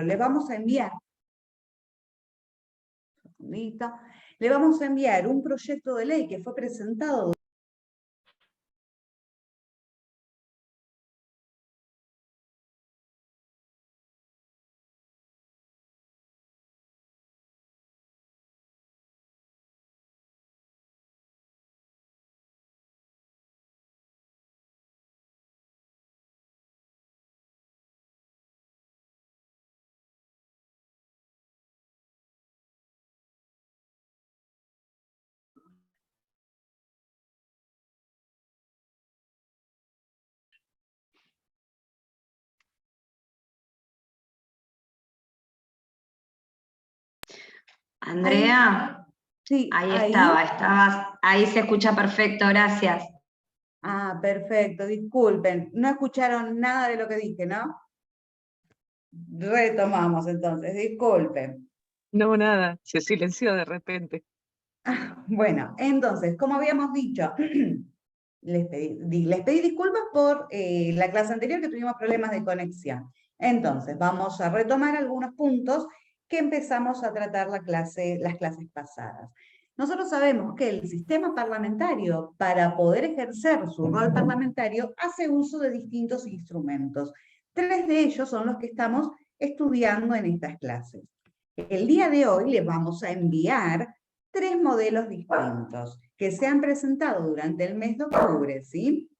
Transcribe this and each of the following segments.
le vamos a enviar, le vamos a enviar un proyecto de ley que fue presentado Andrea, sí, ahí ahí. ahí se escucha perfecto, gracias. Ah, perfecto, disculpen, no escucharon nada de lo que dije, ¿no? Retomamos entonces, disculpen. No, nada, se silenció de repente. Bueno, entonces, como habíamos dicho, les pedí disculpas por la clase anterior que tuvimos problemas de conexión. Entonces, vamos a retomar algunos puntos que empezamos a tratar las clases pasadas. Nosotros sabemos que el sistema parlamentario, para poder ejercer su rol parlamentario, hace uso de distintos instrumentos. 3 de ellos son los que estamos estudiando en estas clases. El día de hoy les vamos a enviar 3 modelos distintos que se han presentado durante el mes de octubre, ¿sí?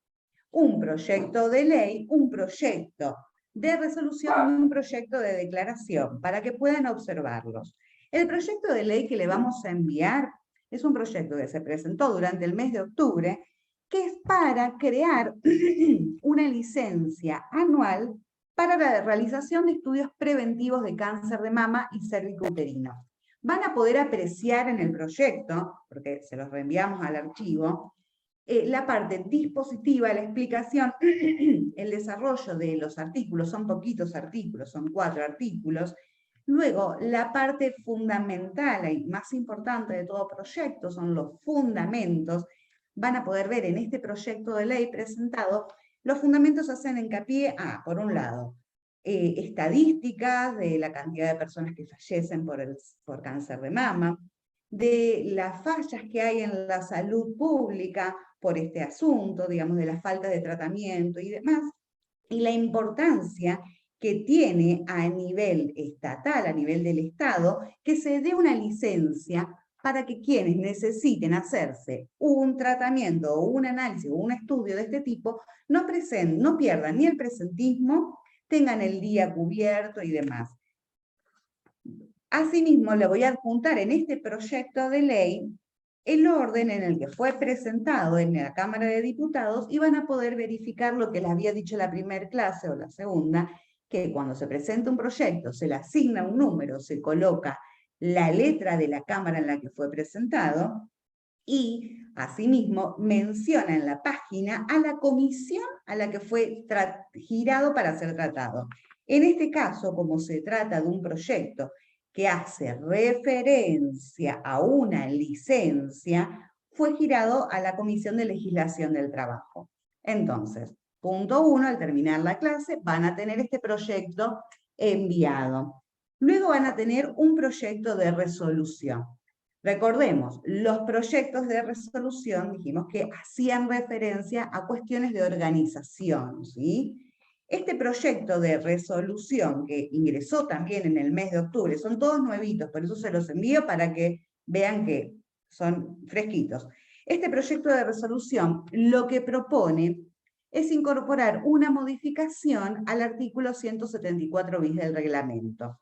Un proyecto de ley, un proyecto de resolución y un proyecto de declaración, para que puedan observarlos. El proyecto de ley que le vamos a enviar es un proyecto que se presentó durante el mes de octubre, que es para crear una licencia anual para la realización de estudios preventivos de cáncer de mama y cervicuterino. Van a poder apreciar en el proyecto, porque se los reenviamos al archivo, la parte dispositiva, la explicación, el desarrollo de los artículos, son poquitos artículos, son 4 artículos. Luego, la parte fundamental y más importante de todo proyecto son los fundamentos. Van a poder ver en este proyecto de ley presentado, los fundamentos hacen hincapié a, por un lado, estadísticas de la cantidad de personas que fallecen por cáncer de mama, de las fallas que hay en la salud pública por este asunto, digamos, de la falta de tratamiento y demás, y la importancia que tiene a nivel estatal, a nivel del Estado, que se dé una licencia para que quienes necesiten hacerse un tratamiento o un análisis o un estudio de este tipo no pierdan ni el presentismo, tengan el día cubierto y demás. Asimismo, le voy a adjuntar en este proyecto de ley el orden en el que fue presentado en la Cámara de Diputados y van a poder verificar lo que les había dicho la primera clase o la segunda, que cuando se presenta un proyecto se le asigna un número, se coloca la letra de la Cámara en la que fue presentado y asimismo menciona en la página a la comisión a la que fue girado para ser tratado. En este caso, como se trata de un proyecto que hace referencia a una licencia, fue girado a la Comisión de Legislación del Trabajo. Entonces, punto 1, al terminar la clase, van a tener este proyecto enviado. Luego van a tener un proyecto de resolución. Recordemos, los proyectos de resolución dijimos que hacían referencia a cuestiones de organización, ¿sí? Este proyecto de resolución que ingresó también en el mes de octubre, son todos nuevitos, por eso se los envío para que vean que son fresquitos. Este proyecto de resolución lo que propone es incorporar una modificación al artículo 174 bis del reglamento.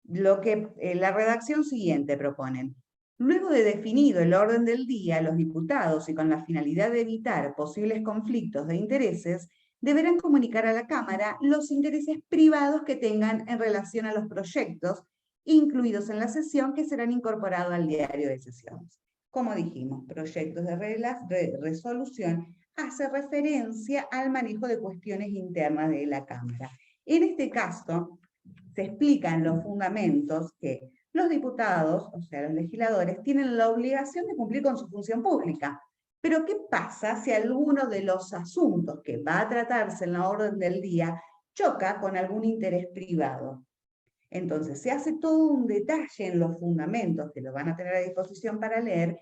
La redacción siguiente proponen. Luego de definido el orden del día, los diputados, y con la finalidad de evitar posibles conflictos de intereses, deberán comunicar a la Cámara los intereses privados que tengan en relación a los proyectos incluidos en la sesión que serán incorporados al diario de sesiones. Como dijimos, proyectos de resolución hace referencia al manejo de cuestiones internas de la Cámara. En este caso, se explican los fundamentos que los diputados, o sea, los legisladores, tienen la obligación de cumplir con su función pública. Pero ¿qué pasa si alguno de los asuntos que va a tratarse en la orden del día choca con algún interés privado? Entonces, se hace todo un detalle en los fundamentos, que lo van a tener a disposición para leer,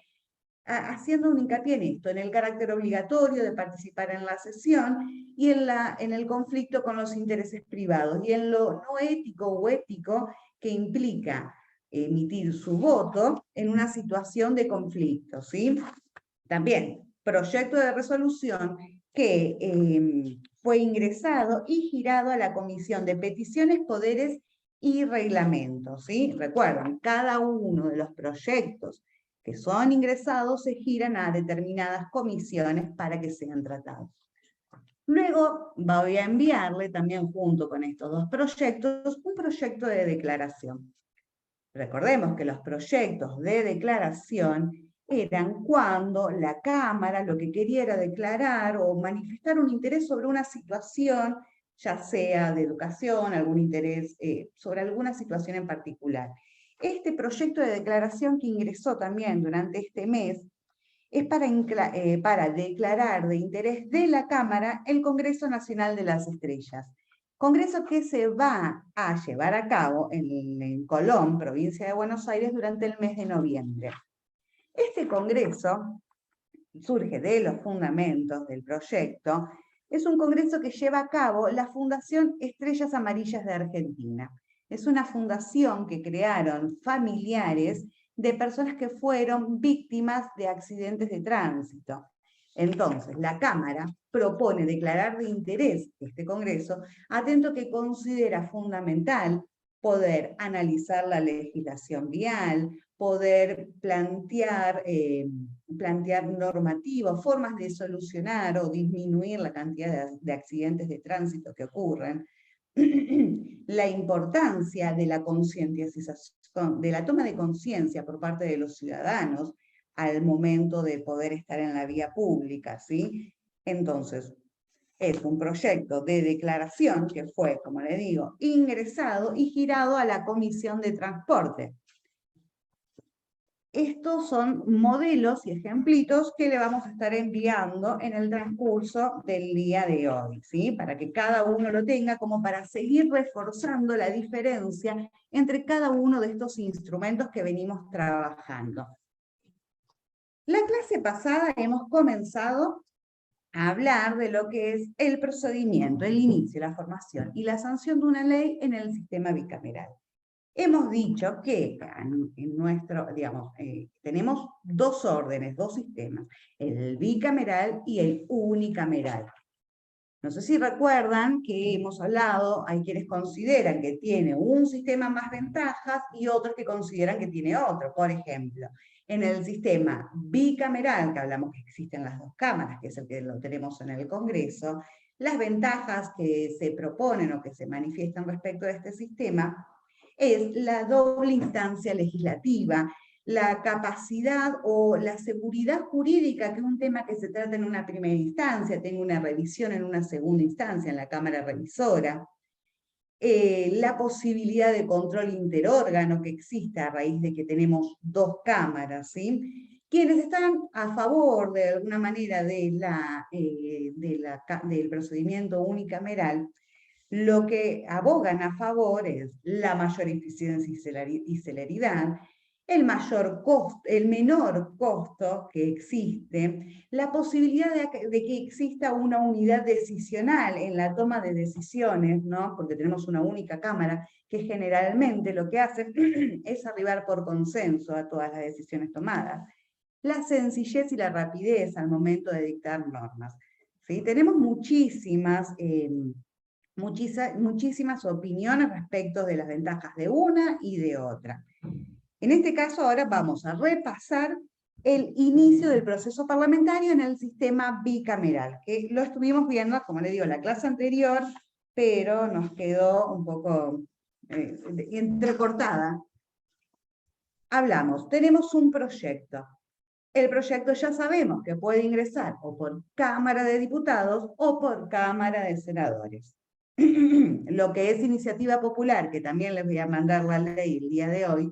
haciendo un hincapié en esto, en el carácter obligatorio de participar en la sesión y en el conflicto con los intereses privados, y en lo no ético o ético que implica emitir su voto en una situación de conflicto, ¿sí? También, proyecto de resolución que fue ingresado y girado a la Comisión de Peticiones, Poderes y Reglamentos, ¿sí? Recuerden, cada uno de los proyectos que son ingresados se giran a determinadas comisiones para que sean tratados. Luego voy a enviarle también junto con estos dos proyectos un proyecto de declaración. Recordemos que los proyectos de declaración eran cuando la Cámara lo que quería era declarar o manifestar un interés sobre una situación, ya sea de educación, algún interés sobre alguna situación en particular. Este proyecto de declaración que ingresó también durante este mes es para declarar de interés de la Cámara el Congreso Nacional de las Estrellas. Congreso que se va a llevar a cabo en Colón, provincia de Buenos Aires, durante el mes de noviembre. Este congreso surge de los fundamentos del proyecto. Es un congreso que lleva a cabo la Fundación Estrellas Amarillas de Argentina. Es una fundación que crearon familiares de personas que fueron víctimas de accidentes de tránsito. Entonces, la Cámara propone declarar de interés este congreso, atento que considera fundamental poder analizar la legislación vial, poder plantear normativas, formas de solucionar o disminuir la cantidad de accidentes de tránsito que ocurren, la importancia de la concientización, de la toma de conciencia por parte de los ciudadanos al momento de poder estar en la vía pública, ¿sí? Entonces, es un proyecto de declaración que fue, como le digo, ingresado y girado a la Comisión de Transporte. Estos son modelos y ejemplitos que le vamos a estar enviando en el transcurso del día de hoy, ¿sí? Para que cada uno lo tenga, como para seguir reforzando la diferencia entre cada uno de estos instrumentos que venimos trabajando. La clase pasada hemos comenzado a hablar de lo que es el procedimiento, el inicio, la formación y la sanción de una ley en el sistema bicameral. Hemos dicho que en nuestro, digamos, tenemos dos órdenes, dos sistemas, el bicameral y el unicameral. No sé si recuerdan que hemos hablado, hay quienes consideran que tiene un sistema más ventajas y otros que consideran que tiene otro. Por ejemplo, en el sistema bicameral, que hablamos que existen las dos cámaras, que es el que lo tenemos en el Congreso, las ventajas que se proponen o que se manifiestan respecto a este sistema es la doble instancia legislativa, la capacidad o la seguridad jurídica que un tema que se trata en una primera instancia tenga una revisión en una segunda instancia en la Cámara Revisora, la posibilidad de control interórgano que existe a raíz de que tenemos dos cámaras, ¿sí? Quienes están a favor de alguna manera del procedimiento unicameral, lo que abogan a favor es la mayor eficiencia y celeridad, el menor costo que existe, la posibilidad de que exista una unidad decisional en la toma de decisiones, ¿no? Porque tenemos una única cámara que generalmente lo que hace es arribar por consenso a todas las decisiones tomadas. La sencillez y la rapidez al momento de dictar normas, ¿sí? Tenemos muchísimas opiniones respecto de las ventajas de una y de otra. En este caso ahora vamos a repasar el inicio del proceso parlamentario en el sistema bicameral, que lo estuvimos viendo, como le digo, la clase anterior, pero nos quedó un poco entrecortada. Hablamos, tenemos un proyecto. El proyecto ya sabemos que puede ingresar o por Cámara de Diputados o por Cámara de Senadores. Lo que es iniciativa popular, que también les voy a mandar la ley el día de hoy,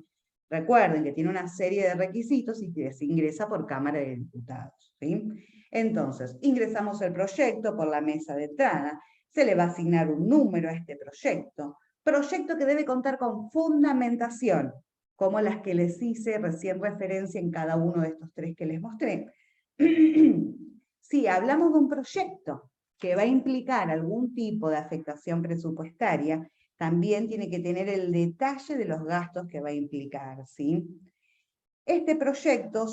recuerden que tiene una serie de requisitos y que se ingresa por Cámara de Diputados, ¿sí? Entonces, ingresamos el proyecto por la mesa de entrada, se le va a asignar un número a este proyecto, Proyecto que debe contar con fundamentación, como las que les hice recién referencia en cada uno de estos tres que les mostré. Si hablamos de un proyecto que va a implicar algún tipo de afectación presupuestaria, también tiene que tener el detalle de los gastos que va a implicar, ¿sí? Este proyecto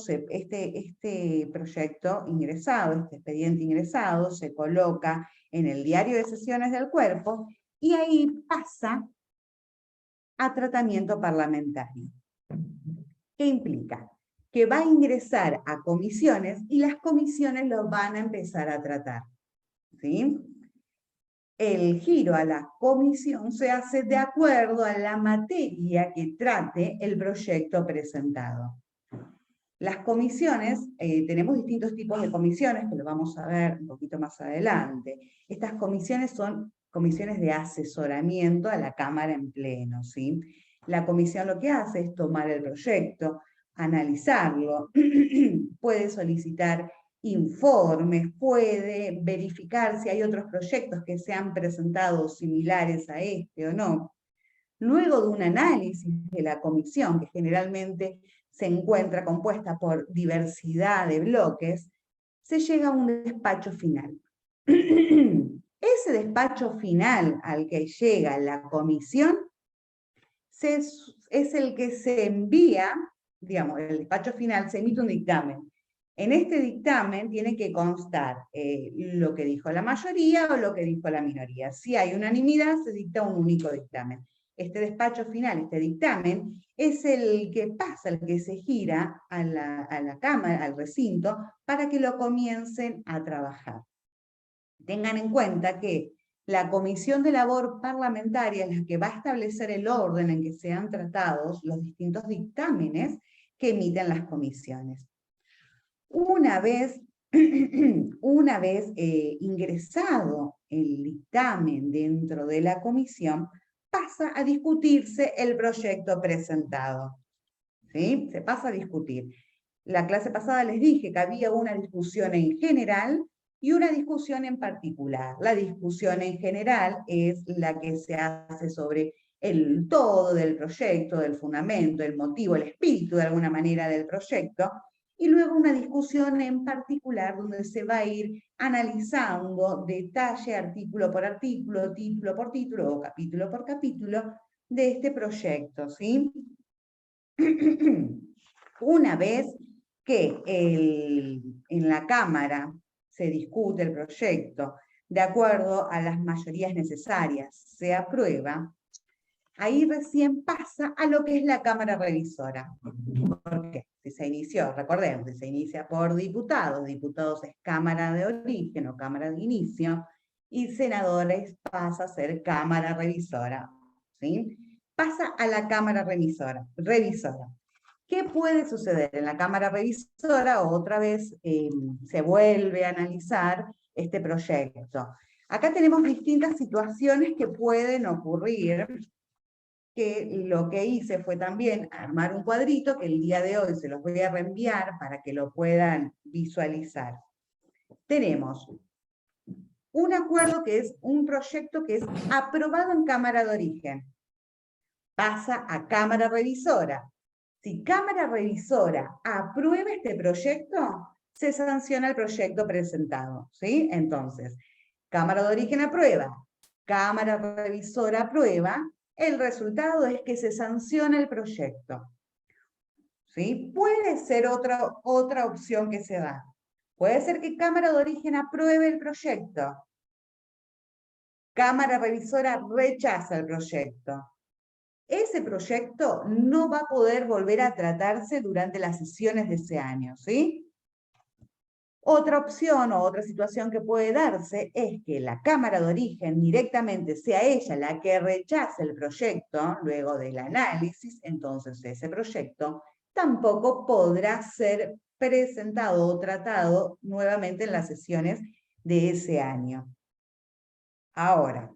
ingresado, este expediente ingresado, se coloca en el diario de sesiones del cuerpo y ahí pasa a tratamiento parlamentario. ¿Qué implica? Que va a ingresar a comisiones y las comisiones lo van a empezar a tratar, ¿sí? El giro a la comisión se hace de acuerdo a la materia que trate el proyecto presentado. Las comisiones, tenemos distintos tipos de comisiones, que lo vamos a ver un poquito más adelante. Estas comisiones son comisiones de asesoramiento a la Cámara en pleno, ¿sí? La comisión lo que hace es tomar el proyecto, analizarlo, puede solicitar informes, puede verificar si hay otros proyectos que se han presentado similares a este o no. Luego de un análisis de la comisión, que generalmente se encuentra compuesta por diversidad de bloques, se llega a un despacho final. Ese despacho final al que llega la comisión es el que se envía, digamos, el despacho final se emite un dictamen. En este dictamen tiene que constar lo que dijo la mayoría o lo que dijo la minoría. Si hay unanimidad, se dicta un único dictamen. Este despacho final, este dictamen, es el que pasa, el que se gira a la Cámara, al recinto, para que lo comiencen a trabajar. Tengan en cuenta que la Comisión de Labor Parlamentaria es la que va a establecer el orden en que sean tratados los distintos dictámenes que emiten las comisiones. Una vez ingresado el dictamen dentro de la comisión, pasa a discutirse el proyecto presentado. ¿Sí? Se pasa a discutir. La clase pasada les dije que había una discusión en general y una discusión en particular. La discusión en general es la que se hace sobre el todo del proyecto, del fundamento, el motivo, el espíritu de alguna manera del proyecto, y luego una discusión en particular donde se va a ir analizando detalle, artículo por artículo, título por título o capítulo por capítulo de este proyecto, ¿sí? Una vez que en la Cámara se discute el proyecto de acuerdo a las mayorías necesarias, se aprueba, ahí recién pasa a lo que es la Cámara Revisora. ¿Por qué? Si se inició, recordemos, si se inicia por diputados, diputados es Cámara de Origen o Cámara de Inicio, y senadores pasa a ser Cámara Revisora, ¿sí? Pasa a la Cámara Revisora. ¿Qué puede suceder? En la Cámara Revisora otra vez se vuelve a analizar este proyecto. Acá tenemos distintas situaciones que pueden ocurrir, que lo que hice fue también armar un cuadrito que el día de hoy se los voy a reenviar para que lo puedan visualizar. Tenemos un acuerdo que es un proyecto que es aprobado en Cámara de Origen. Pasa a Cámara Revisora. Si Cámara Revisora aprueba este proyecto, se sanciona el proyecto presentado, ¿sí? Entonces, Cámara de Origen aprueba, Cámara Revisora aprueba, el resultado es que se sanciona el proyecto, ¿sí? Puede ser otra opción que se da. Puede ser que Cámara de Origen apruebe el proyecto, Cámara Revisora rechaza el proyecto. Ese proyecto no va a poder volver a tratarse durante las sesiones de ese año, ¿sí? Otra opción o otra situación que puede darse es que la Cámara de Origen directamente sea ella la que rechace el proyecto luego del análisis, entonces ese proyecto tampoco podrá ser presentado o tratado nuevamente en las sesiones de ese año. Ahora,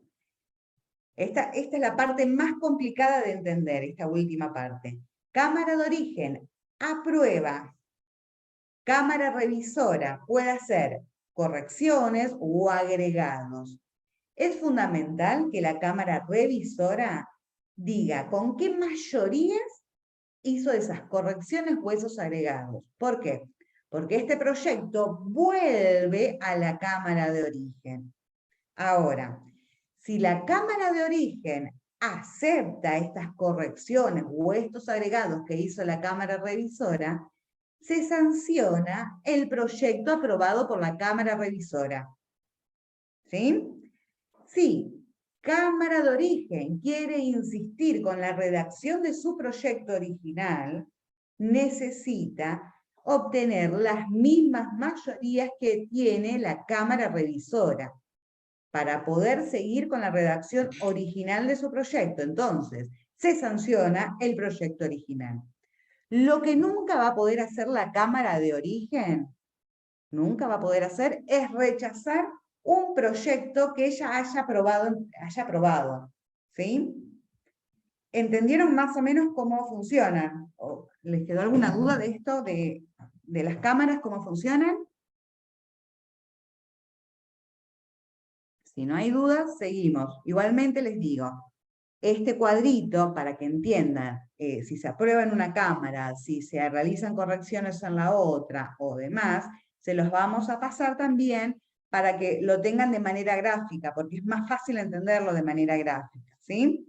esta es la parte más complicada de entender, esta última parte. Cámara de Origen aprueba. Cámara Revisora puede hacer correcciones o agregados. Es fundamental que la Cámara Revisora diga con qué mayorías hizo esas correcciones o esos agregados. ¿Por qué? Porque este proyecto vuelve a la Cámara de Origen. Ahora, si la Cámara de Origen acepta estas correcciones o estos agregados que hizo la Cámara Revisora, se sanciona el proyecto aprobado por la Cámara Revisora. ¿Sí? Si Cámara de Origen quiere insistir con la redacción de su proyecto original, necesita obtener las mismas mayorías que tiene la Cámara Revisora para poder seguir con la redacción original de su proyecto. Entonces, se sanciona el proyecto original. Lo que nunca va a poder hacer la Cámara de Origen, nunca va a poder hacer, es rechazar un proyecto que ella haya aprobado. ¿Sí? ¿Entendieron más o menos cómo funciona? ¿O les quedó alguna duda de esto, de las cámaras, cómo funcionan? Si no hay dudas, seguimos. Igualmente les digo, este cuadrito, para que entiendan, si se aprueba en una cámara, si se realizan correcciones en la otra o demás, se los vamos a pasar también para que lo tengan de manera gráfica, porque es más fácil entenderlo de manera gráfica, ¿sí?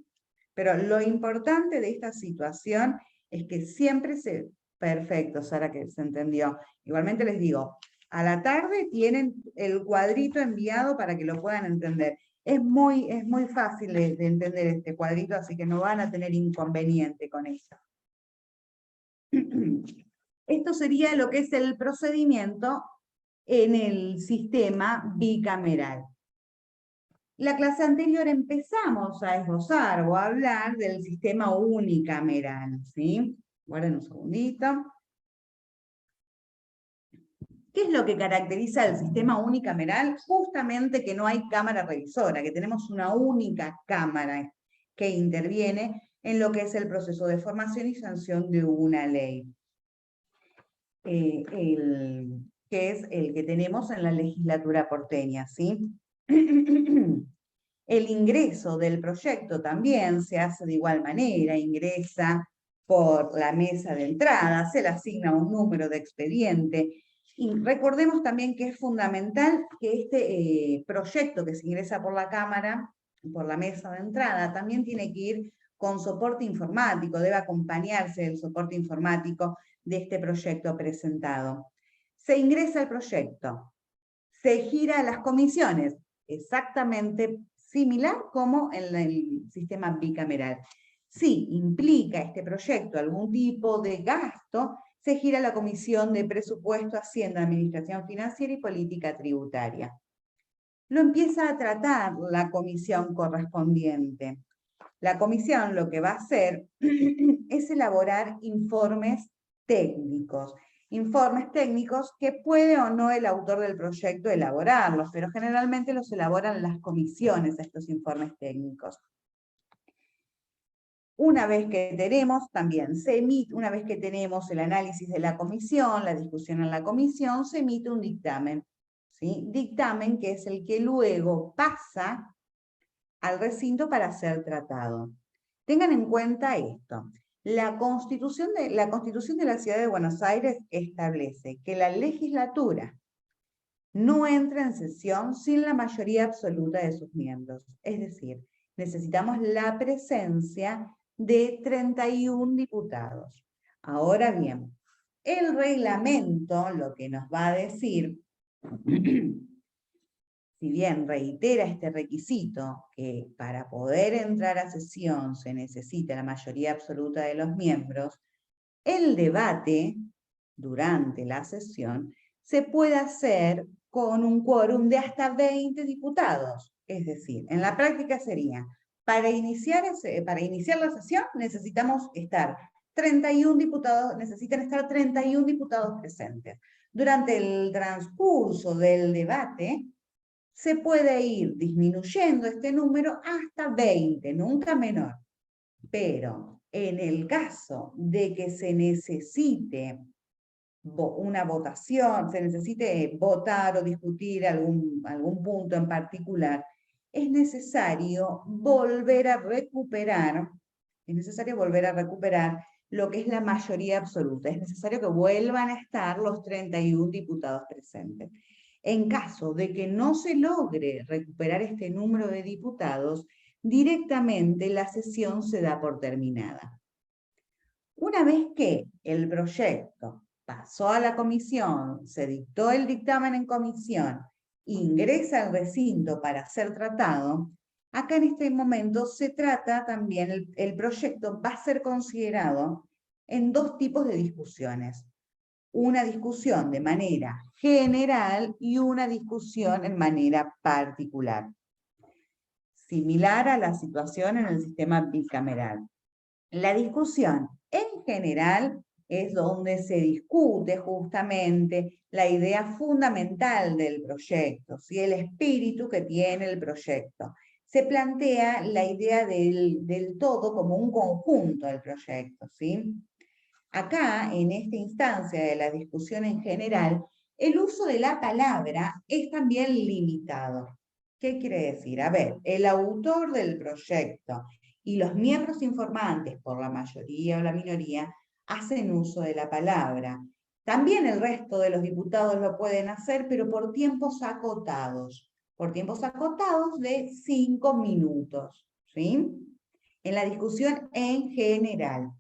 Pero lo importante de esta situación es que siempre se... Perfecto, Sara, que se entendió. Igualmente les digo, a la tarde tienen el cuadrito enviado para que lo puedan entender. Es muy fácil de entender este cuadrito, así que no van a tener inconveniente con eso. Esto sería lo que es el procedimiento en el sistema bicameral. La clase anterior empezamos a esbozar o a hablar del sistema unicameral, ¿sí? Guarden un segundito. ¿Qué es lo que caracteriza el sistema unicameral? Justamente que no hay cámara revisora, que tenemos una única cámara que interviene en lo que es el proceso de formación y sanción de una ley. Que es el que tenemos en la legislatura porteña, ¿sí? El ingreso del proyecto también se hace de igual manera, ingresa por la mesa de entrada, se le asigna un número de expediente. Y recordemos también que es fundamental que este proyecto que se ingresa por la Cámara, por la mesa de entrada, también tiene que ir con soporte informático, debe acompañarse del soporte informático de este proyecto presentado. Se ingresa el proyecto, se gira a las comisiones, exactamente similar como en el sistema bicameral. Si implica este proyecto algún tipo de gasto, se gira a la Comisión de Presupuesto, Hacienda, Administración Financiera y Política Tributaria. Lo empieza a tratar la comisión correspondiente. La comisión lo que va a hacer es elaborar informes técnicos. Informes técnicos que puede o no el autor del proyecto elaborarlos, pero generalmente los elaboran las comisiones, estos informes técnicos. Una vez que tenemos, también se emite, una vez que tenemos el análisis de la comisión, la discusión en la comisión, se emite un dictamen. ¿Sí? Dictamen que es el que luego pasa al recinto para ser tratado. Tengan en cuenta esto. La Constitución de la Ciudad de Buenos Aires establece que la legislatura no entra en sesión sin la mayoría absoluta de sus miembros. Es decir, necesitamos la presencia de 31 diputados. Ahora bien, el reglamento lo que nos va a decir, si bien reitera este requisito, que para poder entrar a sesión se necesita la mayoría absoluta de los miembros, el debate durante la sesión se puede hacer con un quórum de hasta 20 diputados. Es decir, en la práctica sería, para iniciar la sesión necesitamos estar 31 diputados, necesitan estar 31 diputados presentes. Durante el transcurso del debate, se puede ir disminuyendo este número hasta 20, nunca menor. Pero en el caso de que se necesite una votación, se necesite votar o discutir algún punto en particular, es necesario volver a recuperar, lo que es la mayoría absoluta. Es necesario que vuelvan a estar los 31 diputados presentes. En caso de que no se logre recuperar este número de diputados, directamente la sesión se da por terminada. Una vez que el proyecto pasó a la comisión, se dictó el dictamen en comisión, ingresa al recinto para ser tratado, acá en este momento se trata también, el proyecto va a ser considerado en dos tipos de discusiones. Una discusión de manera general y una discusión en manera particular. Similar a la situación en el sistema bicameral. La discusión en general es donde se discute justamente la idea fundamental del proyecto, ¿sí? El espíritu que tiene el proyecto. Se plantea la idea del todo como un conjunto del proyecto, ¿sí? Acá, en esta instancia de la discusión en general, el uso de la palabra es también limitado. ¿Qué quiere decir? A ver, el autor del proyecto y los miembros informantes, por la mayoría o la minoría, hacen uso de la palabra. También el resto de los diputados lo pueden hacer, pero por tiempos acotados. Por tiempos acotados de 5 minutos, ¿sí? En la discusión en general.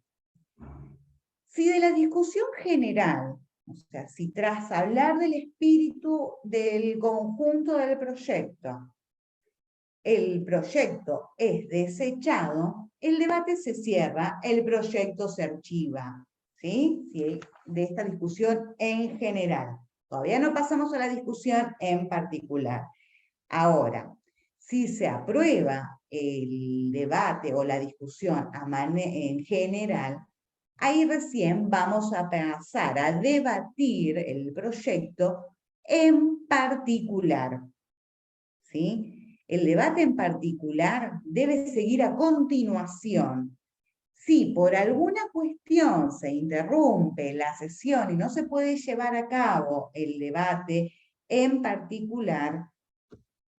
Si de la discusión general, o sea, si tras hablar del espíritu del conjunto del proyecto, el proyecto es desechado, el debate se cierra, el proyecto se archiva, ¿sí? De esta discusión en general. Todavía no pasamos a la discusión en particular. Ahora, si se aprueba el debate o la discusión en general, ahí recién vamos a pasar a debatir el proyecto en particular, ¿sí? El debate en particular debe seguir a continuación. Si por alguna cuestión se interrumpe la sesión y no se puede llevar a cabo el debate en particular,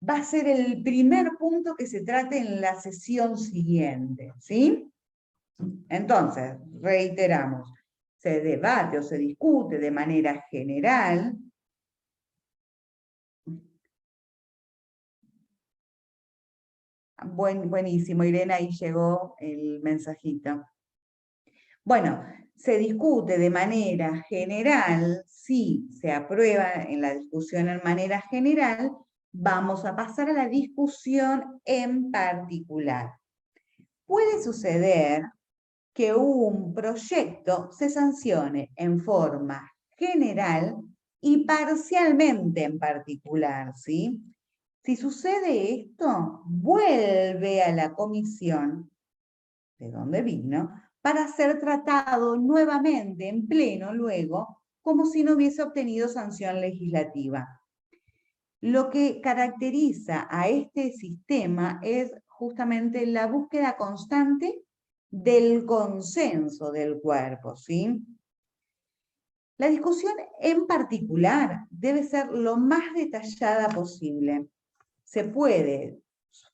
va a ser el primer punto que se trate en la sesión siguiente, ¿sí? Entonces, reiteramos, se debate o se discute de manera general. Buenísimo, Irene, ahí llegó el mensajito. Bueno, se discute de manera general, si se aprueba en la discusión en manera general, vamos a pasar a la discusión en particular. Puede suceder que un proyecto se sancione en forma general y parcialmente en particular, ¿sí? Si sucede esto, vuelve a la comisión, de donde vino, para ser tratado nuevamente en pleno luego, como si no hubiese obtenido sanción legislativa. Lo que caracteriza a este sistema es justamente la búsqueda constante del consenso del cuerpo, ¿sí? La discusión en particular debe ser lo más detallada posible. Se puede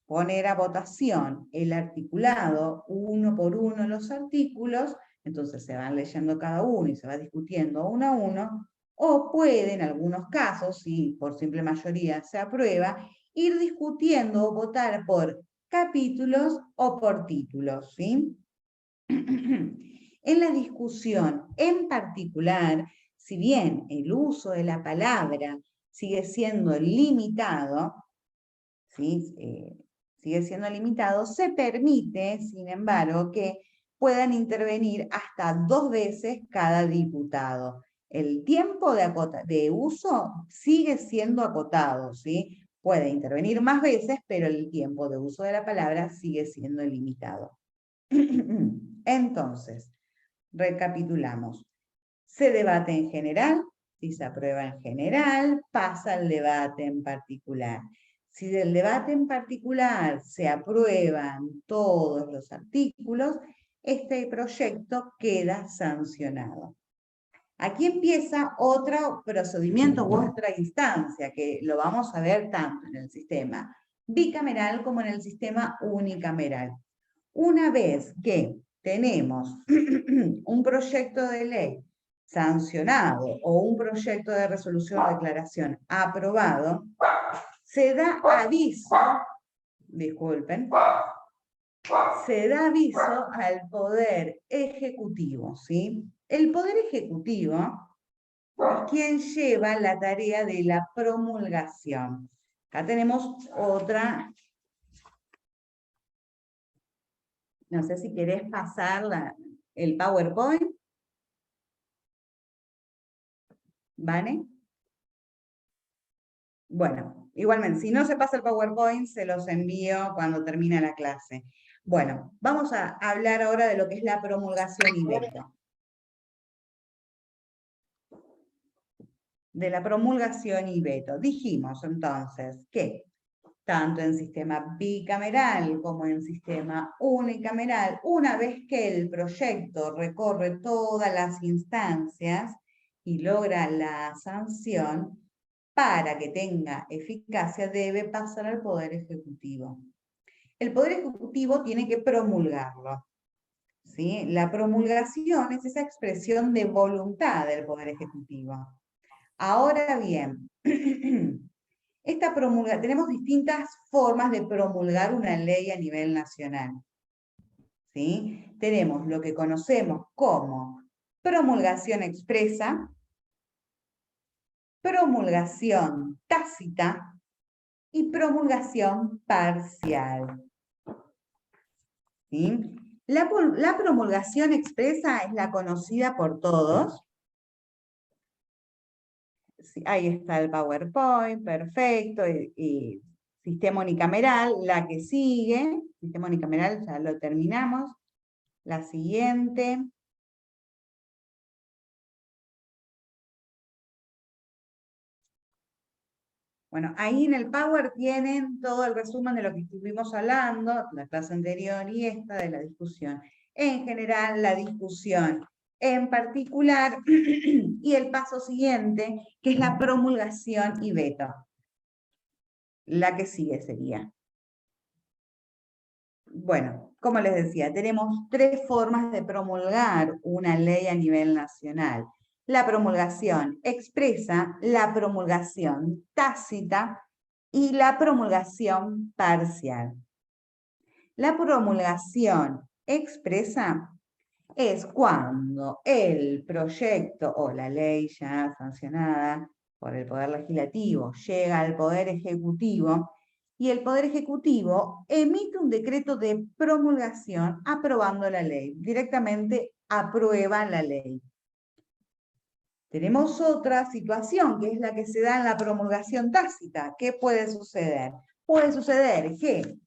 poner a votación el articulado uno por uno los artículos, entonces se van leyendo cada uno y se va discutiendo uno a uno, o puede, en algunos casos, si por simple mayoría se aprueba, ir discutiendo o votar por capítulos o por títulos, ¿sí? En la discusión en particular, si bien el uso de la palabra sigue siendo limitado, ¿sí? Sigue siendo limitado, se permite, sin embargo, que puedan intervenir hasta 2 veces cada diputado. El tiempo de uso sigue siendo acotado, ¿sí? Puede intervenir más veces, pero el tiempo de uso de la palabra sigue siendo limitado. Entonces, recapitulamos. Se debate en general, si se aprueba en general, pasa al debate en particular. Si del debate en particular se aprueban todos los artículos, este proyecto queda sancionado. Aquí empieza otro procedimiento u otra instancia, que lo vamos a ver tanto en el sistema bicameral como en el sistema unicameral. Una vez que tenemos un proyecto de ley sancionado o un proyecto de resolución o declaración aprobado, se da aviso, disculpen, se da aviso al Poder Ejecutivo, ¿sí? El Poder Ejecutivo es quien lleva la tarea de la promulgación. Acá tenemos otra. No sé si querés pasar el PowerPoint. ¿Vale? Bueno, igualmente, si no se pasa el PowerPoint, se los envío cuando termine la clase. Bueno, vamos a hablar ahora de lo que es la promulgación y veto. De la promulgación y veto. Dijimos entonces que tanto en sistema bicameral como en sistema unicameral, una vez que el proyecto recorre todas las instancias y logra la sanción, para que tenga eficacia debe pasar al Poder Ejecutivo. El Poder Ejecutivo tiene que promulgarlo, ¿sí? La promulgación es esa expresión de voluntad del Poder Ejecutivo. Ahora bien, tenemos distintas formas de promulgar una ley a nivel nacional, ¿sí? Tenemos lo que conocemos como promulgación expresa, promulgación tácita y promulgación parcial, ¿sí? La promulgación expresa es la conocida por todos. Sí, ahí está el PowerPoint, perfecto, y sistema unicameral, la que sigue, sistema unicameral ya lo terminamos, la siguiente. Bueno, ahí en el Power tienen todo el resumen de lo que estuvimos hablando, la clase anterior y esta de la discusión. En general, la discusión en particular y el paso siguiente, que es la promulgación y veto. La que sigue sería. Bueno, como les decía, tenemos tres formas de promulgar una ley a nivel nacional. La promulgación expresa, la promulgación tácita y la promulgación parcial. La promulgación expresa es cuando el proyecto o la ley ya sancionada por el Poder Legislativo llega al Poder Ejecutivo y el Poder Ejecutivo emite un decreto de promulgación aprobando la ley. Directamente aprueba la ley. Tenemos otra situación, que es la que se da en la promulgación tácita. ¿Qué puede suceder? Puede suceder que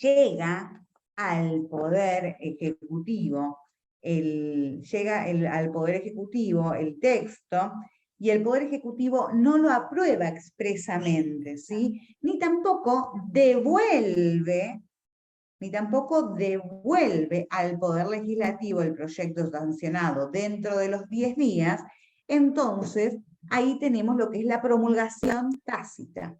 llega al Poder Ejecutivo, al Poder Ejecutivo el texto, y el Poder Ejecutivo no lo aprueba expresamente, ¿sí? Ni tampoco devuelve al Poder Legislativo el proyecto sancionado dentro de los 10 días, entonces ahí tenemos lo que es la promulgación tácita.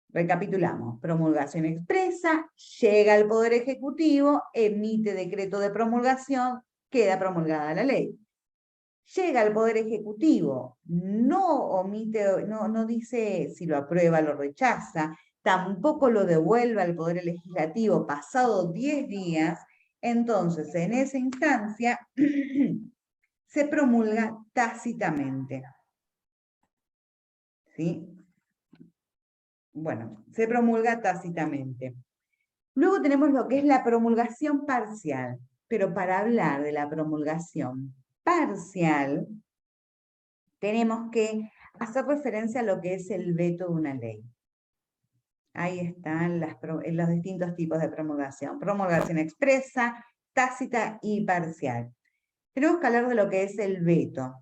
Recapitulamos, promulgación expresa, llega al Poder Ejecutivo, emite decreto de promulgación, queda promulgada la ley. Llega al Poder Ejecutivo, no dice si lo aprueba o lo rechaza, tampoco lo devuelve al Poder Legislativo pasado 10 días, entonces en esa instancia se promulga tácitamente. ¿Sí? Bueno, se promulga tácitamente. Luego tenemos lo que es la promulgación parcial, pero para hablar de la promulgación parcial, tenemos que hacer referencia a lo que es el veto de una ley. Ahí están los distintos tipos de promulgación. Promulgación expresa, tácita y parcial. Tenemos que hablar de lo que es el veto.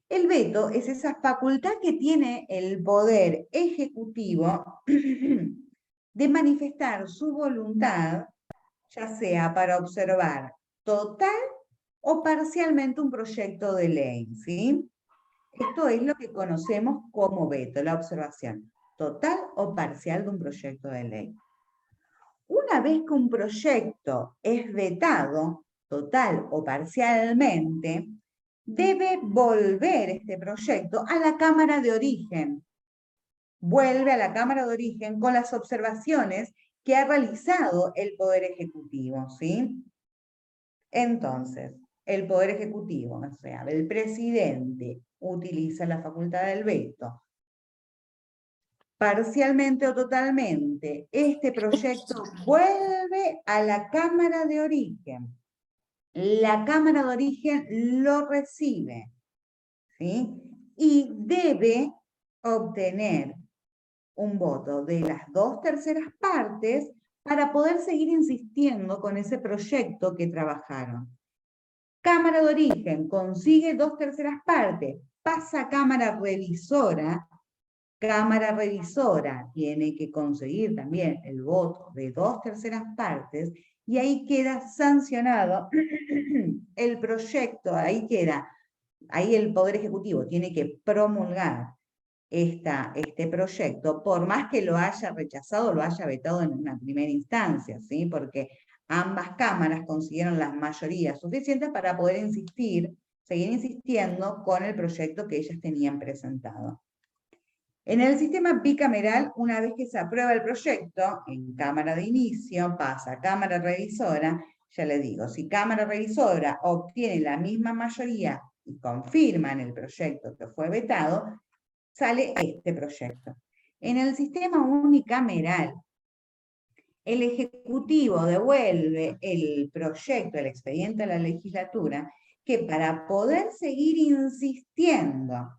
El veto es esa facultad que tiene el Poder Ejecutivo de manifestar su voluntad, ya sea para observar total o parcialmente un proyecto de ley, ¿sí? Esto es lo que conocemos como veto, la observación. total o parcial de un proyecto de ley. Una vez que un proyecto es vetado, total o parcialmente, debe volver este proyecto a la Cámara de Origen. Vuelve a la Cámara de Origen con las observaciones que ha realizado el Poder Ejecutivo, ¿sí? Entonces, el Poder Ejecutivo, o sea, el presidente, utiliza la facultad del veto. Parcialmente o totalmente, este proyecto vuelve a la Cámara de Origen. La Cámara de Origen lo recibe, ¿sí? Y debe obtener un voto de las 2/3 partes para poder seguir insistiendo con ese proyecto que trabajaron. Cámara de Origen consigue 2/3 partes, pasa a Cámara Revisora. Cámara Revisora tiene que conseguir también el voto de 2/3 partes y ahí queda sancionado el proyecto, ahí el Poder Ejecutivo tiene que promulgar este proyecto, por más que lo haya rechazado, lo haya vetado en una primera instancia, ¿sí? Porque ambas cámaras consiguieron las mayorías suficientes para poder seguir insistiendo con el proyecto que ellas tenían presentado. En el sistema bicameral, una vez que se aprueba el proyecto, en Cámara de Inicio, pasa a Cámara Revisora, ya les digo, si Cámara Revisora obtiene la misma mayoría y confirman el proyecto que fue vetado, sale este proyecto. En el sistema unicameral, el Ejecutivo devuelve el proyecto, el expediente a la legislatura, que para poder seguir insistiendo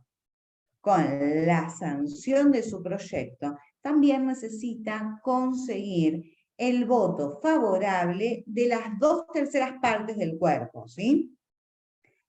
con la sanción de su proyecto, también necesita conseguir el voto favorable de las 2/3 partes del cuerpo, ¿sí?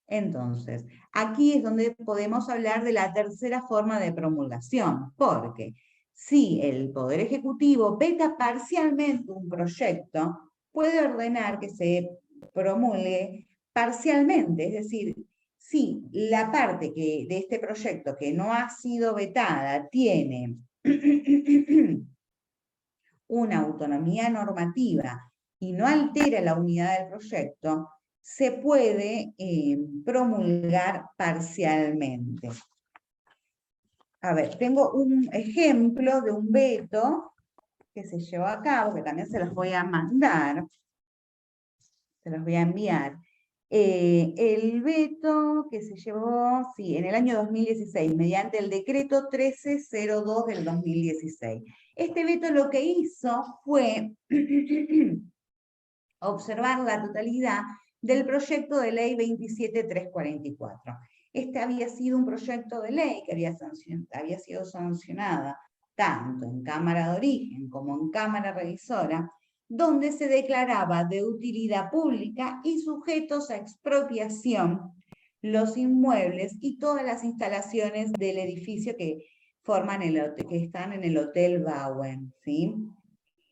Entonces, aquí es donde podemos hablar de la tercera forma de promulgación, porque si el Poder Ejecutivo veta parcialmente un proyecto, puede ordenar que se promulgue parcialmente, es decir, si la parte de este proyecto que no ha sido vetada tiene una autonomía normativa y no altera la unidad del proyecto, se puede promulgar parcialmente. A ver, tengo un ejemplo de un veto que se llevó a cabo, que también se los voy a mandar, se los voy a enviar. El veto que se llevó, sí, en el año 2016, mediante el decreto 1302 del 2016. Este veto lo que hizo fue observar la totalidad del proyecto de ley 27344. Este había sido un proyecto de ley que había sido sancionada tanto en Cámara de Origen como en Cámara Revisora, donde se declaraba de utilidad pública y sujetos a expropiación los inmuebles y todas las instalaciones del edificio que están en el Hotel Bauen, ¿sí?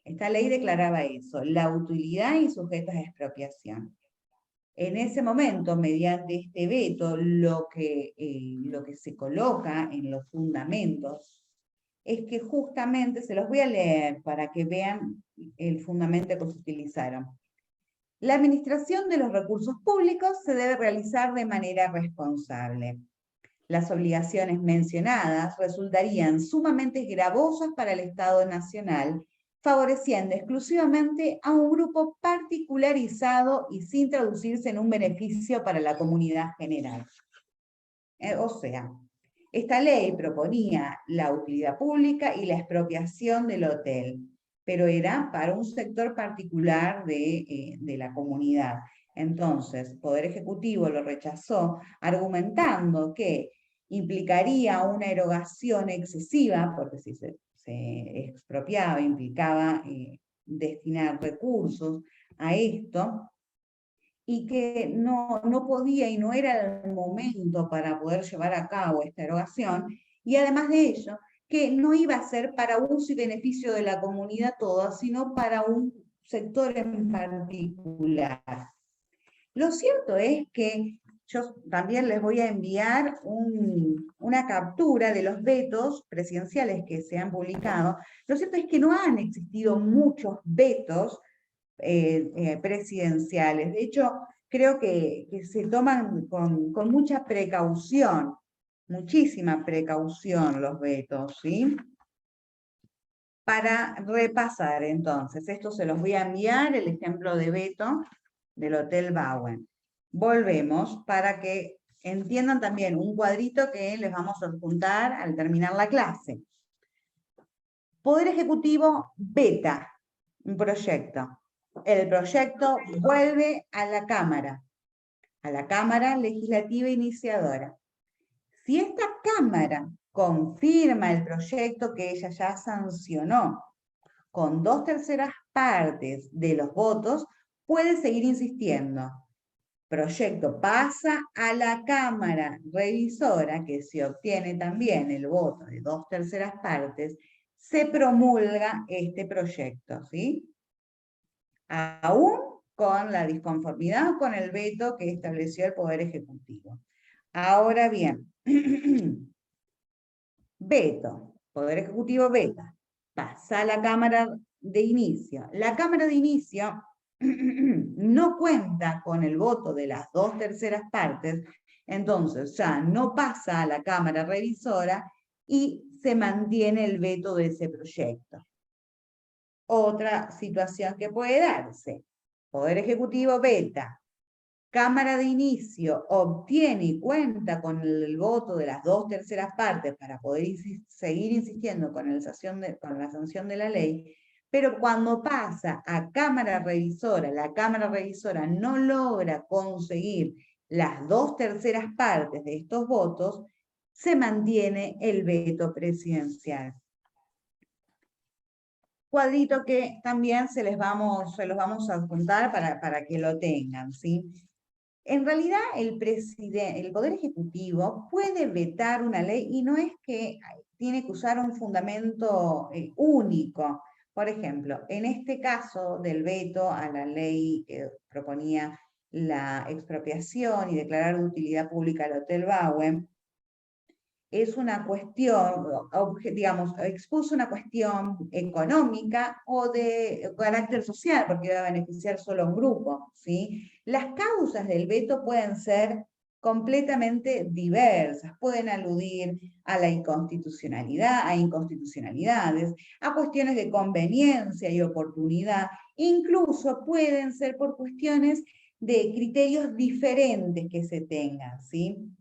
Esta ley declaraba eso, la utilidad y sujetos a expropiación. En ese momento, mediante este veto, lo que se coloca en los fundamentos es que justamente, se los voy a leer para que vean el fundamento que se utilizaron. La administración de los recursos públicos se debe realizar de manera responsable. Las obligaciones mencionadas resultarían sumamente gravosas para el Estado Nacional, favoreciendo exclusivamente a un grupo particularizado y sin traducirse en un beneficio para la comunidad general. O sea, esta ley proponía la utilidad pública y la expropiación del hotel, pero era para un sector particular de la comunidad. Entonces, Poder Ejecutivo lo rechazó, argumentando que implicaría una erogación excesiva, porque si se expropiaba, implicaba destinar recursos a esto, y que no podía y no era el momento para poder llevar a cabo esta erogación, y además de ello, que no iba a ser para uso y beneficio de la comunidad toda, sino para un sector en particular. Lo cierto es que yo también les voy a enviar una captura de los vetos presidenciales que se han publicado. Lo cierto es que no han existido muchos vetos presidenciales. De hecho, creo que se toman con mucha precaución, muchísima precaución los vetos, ¿sí? Para repasar, entonces, esto se los voy a enviar, el ejemplo de veto del Hotel Bowen. Volvemos para que entiendan también un cuadrito que les vamos a adjuntar al terminar la clase. Poder Ejecutivo veta un proyecto. El proyecto vuelve a la Cámara Legislativa Iniciadora. Si esta Cámara confirma el proyecto que ella ya sancionó con 2/3 partes de los votos, puede seguir insistiendo. Proyecto pasa a la Cámara Revisora, que si obtiene también el voto de 2/3 partes, se promulga este proyecto, ¿sí? Aún con la disconformidad con el veto que estableció el Poder Ejecutivo. Ahora bien, veto, Poder Ejecutivo veta, pasa a la Cámara de Inicio. La Cámara de Inicio no cuenta con el voto de las 2/3 partes, entonces ya no pasa a la Cámara Revisora y se mantiene el veto de ese proyecto. Otra situación que puede darse, Poder Ejecutivo veta, Cámara de Inicio obtiene y cuenta con el voto de las 2/3 partes para poder seguir insistiendo con la sanción de la ley, pero cuando pasa a Cámara Revisora, la Cámara Revisora no logra conseguir las 2/3 partes de estos votos, se mantiene el veto presidencial. Cuadrito que también se los vamos a adjuntar para que lo tengan, ¿sí? En realidad, el Poder Ejecutivo puede vetar una ley y no es que tiene que usar un fundamento único. Por ejemplo, en este caso del veto a la ley que proponía la expropiación y declarar de utilidad pública al Hotel Bowen, es una cuestión, digamos, expuso una cuestión económica o de carácter social, porque iba a beneficiar solo a un grupo, ¿sí? Las causas del veto pueden ser completamente diversas, pueden aludir a la inconstitucionalidad, a inconstitucionalidades, a cuestiones de conveniencia y oportunidad, incluso pueden ser por cuestiones de criterios diferentes que se tengan, ¿sí?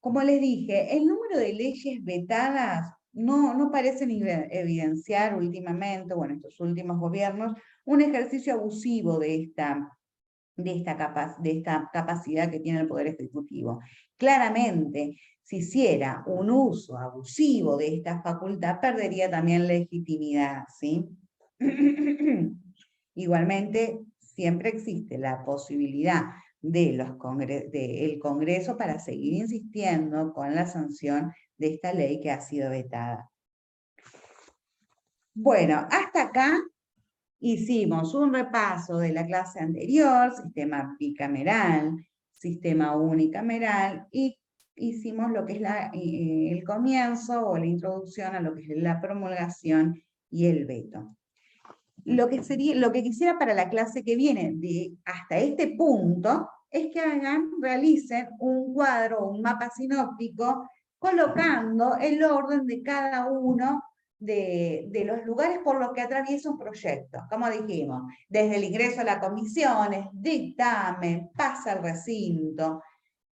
Como les dije, el número de leyes vetadas no parecen evidenciar últimamente, bueno, estos últimos gobiernos, un ejercicio abusivo de esta capacidad que tiene el Poder Ejecutivo. Claramente, si hiciera un uso abusivo de esta facultad, perdería también legitimidad, ¿sí? Igualmente, siempre existe la posibilidad del Congreso para seguir insistiendo con la sanción de esta ley que ha sido vetada. Bueno, hasta acá hicimos un repaso de la clase anterior, sistema bicameral, sistema unicameral, y hicimos lo que es el comienzo o la introducción a lo que es la promulgación y el veto. Lo que quisiera para la clase que viene, hasta este punto, es que realicen un cuadro, un mapa sinóptico, colocando el orden de cada uno de los lugares por los que atraviesa un proyecto. Como dijimos, desde el ingreso a las comisiones, dictamen, pasa al recinto,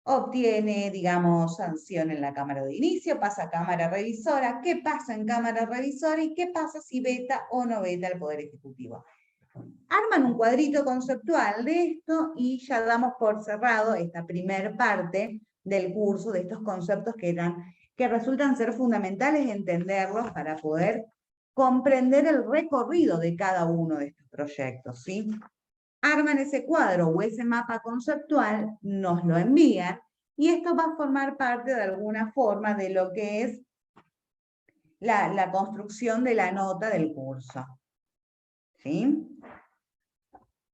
obtiene, digamos, sanción en la Cámara de Inicio, pasa a Cámara Revisora, qué pasa en Cámara Revisora y qué pasa si veta o no veta el Poder Ejecutivo. Arman un cuadrito conceptual de esto y ya damos por cerrado esta primer parte del curso de estos conceptos que resultan ser fundamentales entenderlos para poder comprender el recorrido de cada uno de estos proyectos, ¿sí? Arman ese cuadro o ese mapa conceptual, nos lo envían, y esto va a formar parte de alguna forma de lo que es la construcción de la nota del curso. ¿Sí?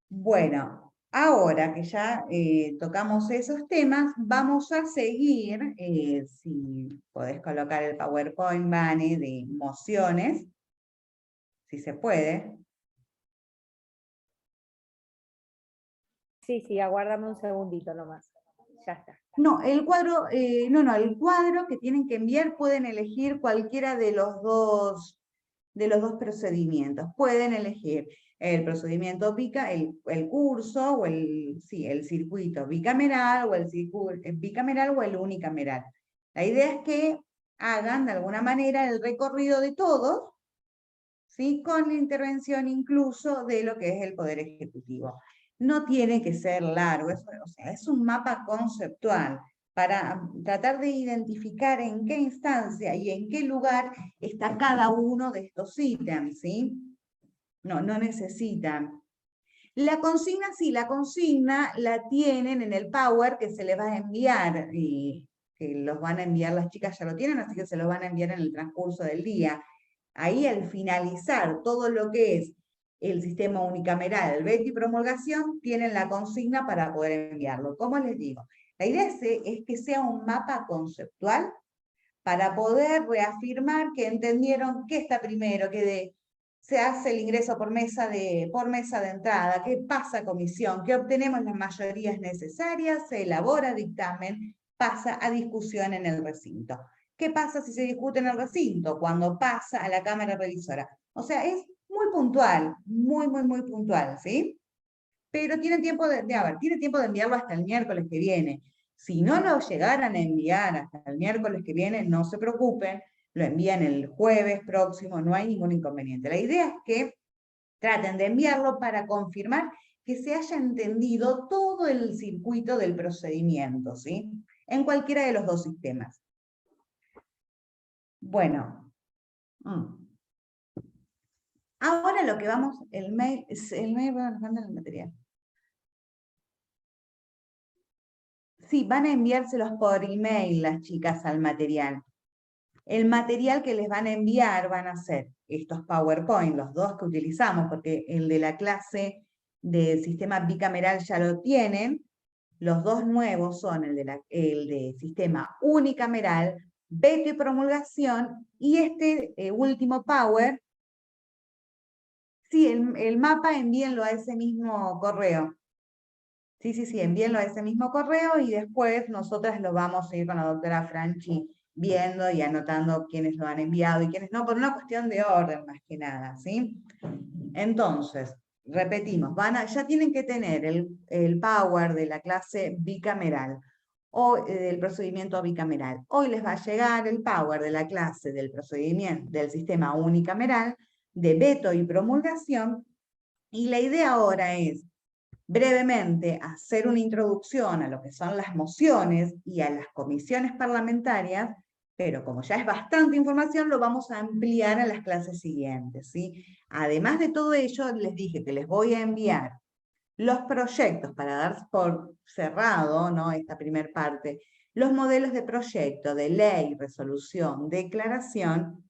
Bueno, ahora que ya tocamos esos temas, vamos a seguir, si podés colocar el PowerPoint, Vane, de mociones, si se puede. Sí, aguárdame un segundito nomás. Ya está. No, el cuadro, el cuadro que tienen que enviar pueden elegir cualquiera de los dos procedimientos. Pueden elegir el procedimiento el curso o el circuito bicameral o el bicameral o el unicameral. La idea es que hagan de alguna manera el recorrido de todos, ¿sí? Con la intervención incluso de lo que es el Poder Ejecutivo. No tiene que ser largo, es un mapa conceptual para tratar de identificar en qué instancia y en qué lugar está cada uno de estos ítems, ¿sí? No necesitan. La consigna, sí, la consigna la tienen en el Power que se les va a enviar, y que los van a enviar, las chicas ya lo tienen, así que se los van a enviar en el transcurso del día. Ahí al finalizar todo lo que es el sistema unicameral, el veto y promulgación, tienen la consigna para poder enviarlo. Como les digo, la idea es que sea un mapa conceptual para poder reafirmar que entendieron qué está primero, se hace el ingreso por mesa de entrada, qué pasa a comisión, que obtenemos las mayorías necesarias, se elabora dictamen, pasa a discusión en el recinto. ¿Qué pasa si se discute en el recinto? Cuando pasa a la Cámara Revisora. O sea, es muy puntual, muy puntual, ¿sí? Pero tienen tiempo tiene tiempo de enviarlo hasta el miércoles que viene. Si no lo llegaran a enviar hasta el miércoles que viene, no se preocupen, lo envían el jueves próximo, no hay ningún inconveniente. La idea es que traten de enviarlo para confirmar que se haya entendido todo el circuito del procedimiento, ¿sí? En cualquiera de los dos sistemas. Bueno. Ahora lo que vamos, el mail nos manda el material. Sí, van a enviárselos por email las chicas al material. El material que les van a enviar van a ser estos PowerPoint, los dos que utilizamos, porque el de la clase del sistema bicameral ya lo tienen. Los dos nuevos son el de sistema unicameral, veto y promulgación, y este último Power, sí, el mapa envíenlo a ese mismo correo. Sí, envíenlo a ese mismo correo y después nosotras lo vamos a ir con la doctora Franchi viendo y anotando quiénes lo han enviado y quiénes no, por una cuestión de orden más que nada, ¿sí? Entonces, repetimos, ya tienen que tener el Power de la clase bicameral o del procedimiento bicameral. Hoy les va a llegar el Power de la clase del procedimiento del sistema unicameral, de veto y promulgación, y la idea ahora es brevemente hacer una introducción a lo que son las mociones y a las comisiones parlamentarias, pero como ya es bastante información, lo vamos a ampliar a las clases siguientes, ¿sí? Además de todo ello, les dije que les voy a enviar los proyectos para dar por cerrado, ¿no?, esta primera parte, los modelos de proyecto, de ley, resolución, declaración,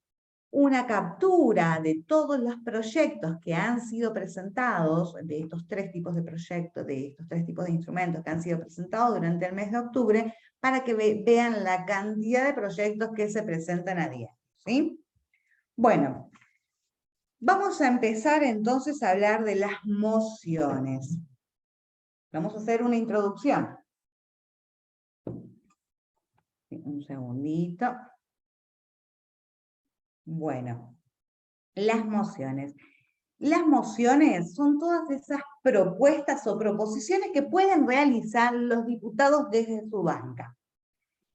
una captura de todos los proyectos que han sido presentados, de estos tres tipos de proyectos, de estos tres tipos de instrumentos que han sido presentados durante el mes de octubre, para que vean la cantidad de proyectos que se presentan a diario, ¿sí? Bueno, vamos a empezar entonces a hablar de las mociones. Vamos a hacer una introducción. Un segundito. Bueno, las mociones. Las mociones son todas esas propuestas o proposiciones que pueden realizar los diputados desde su banca.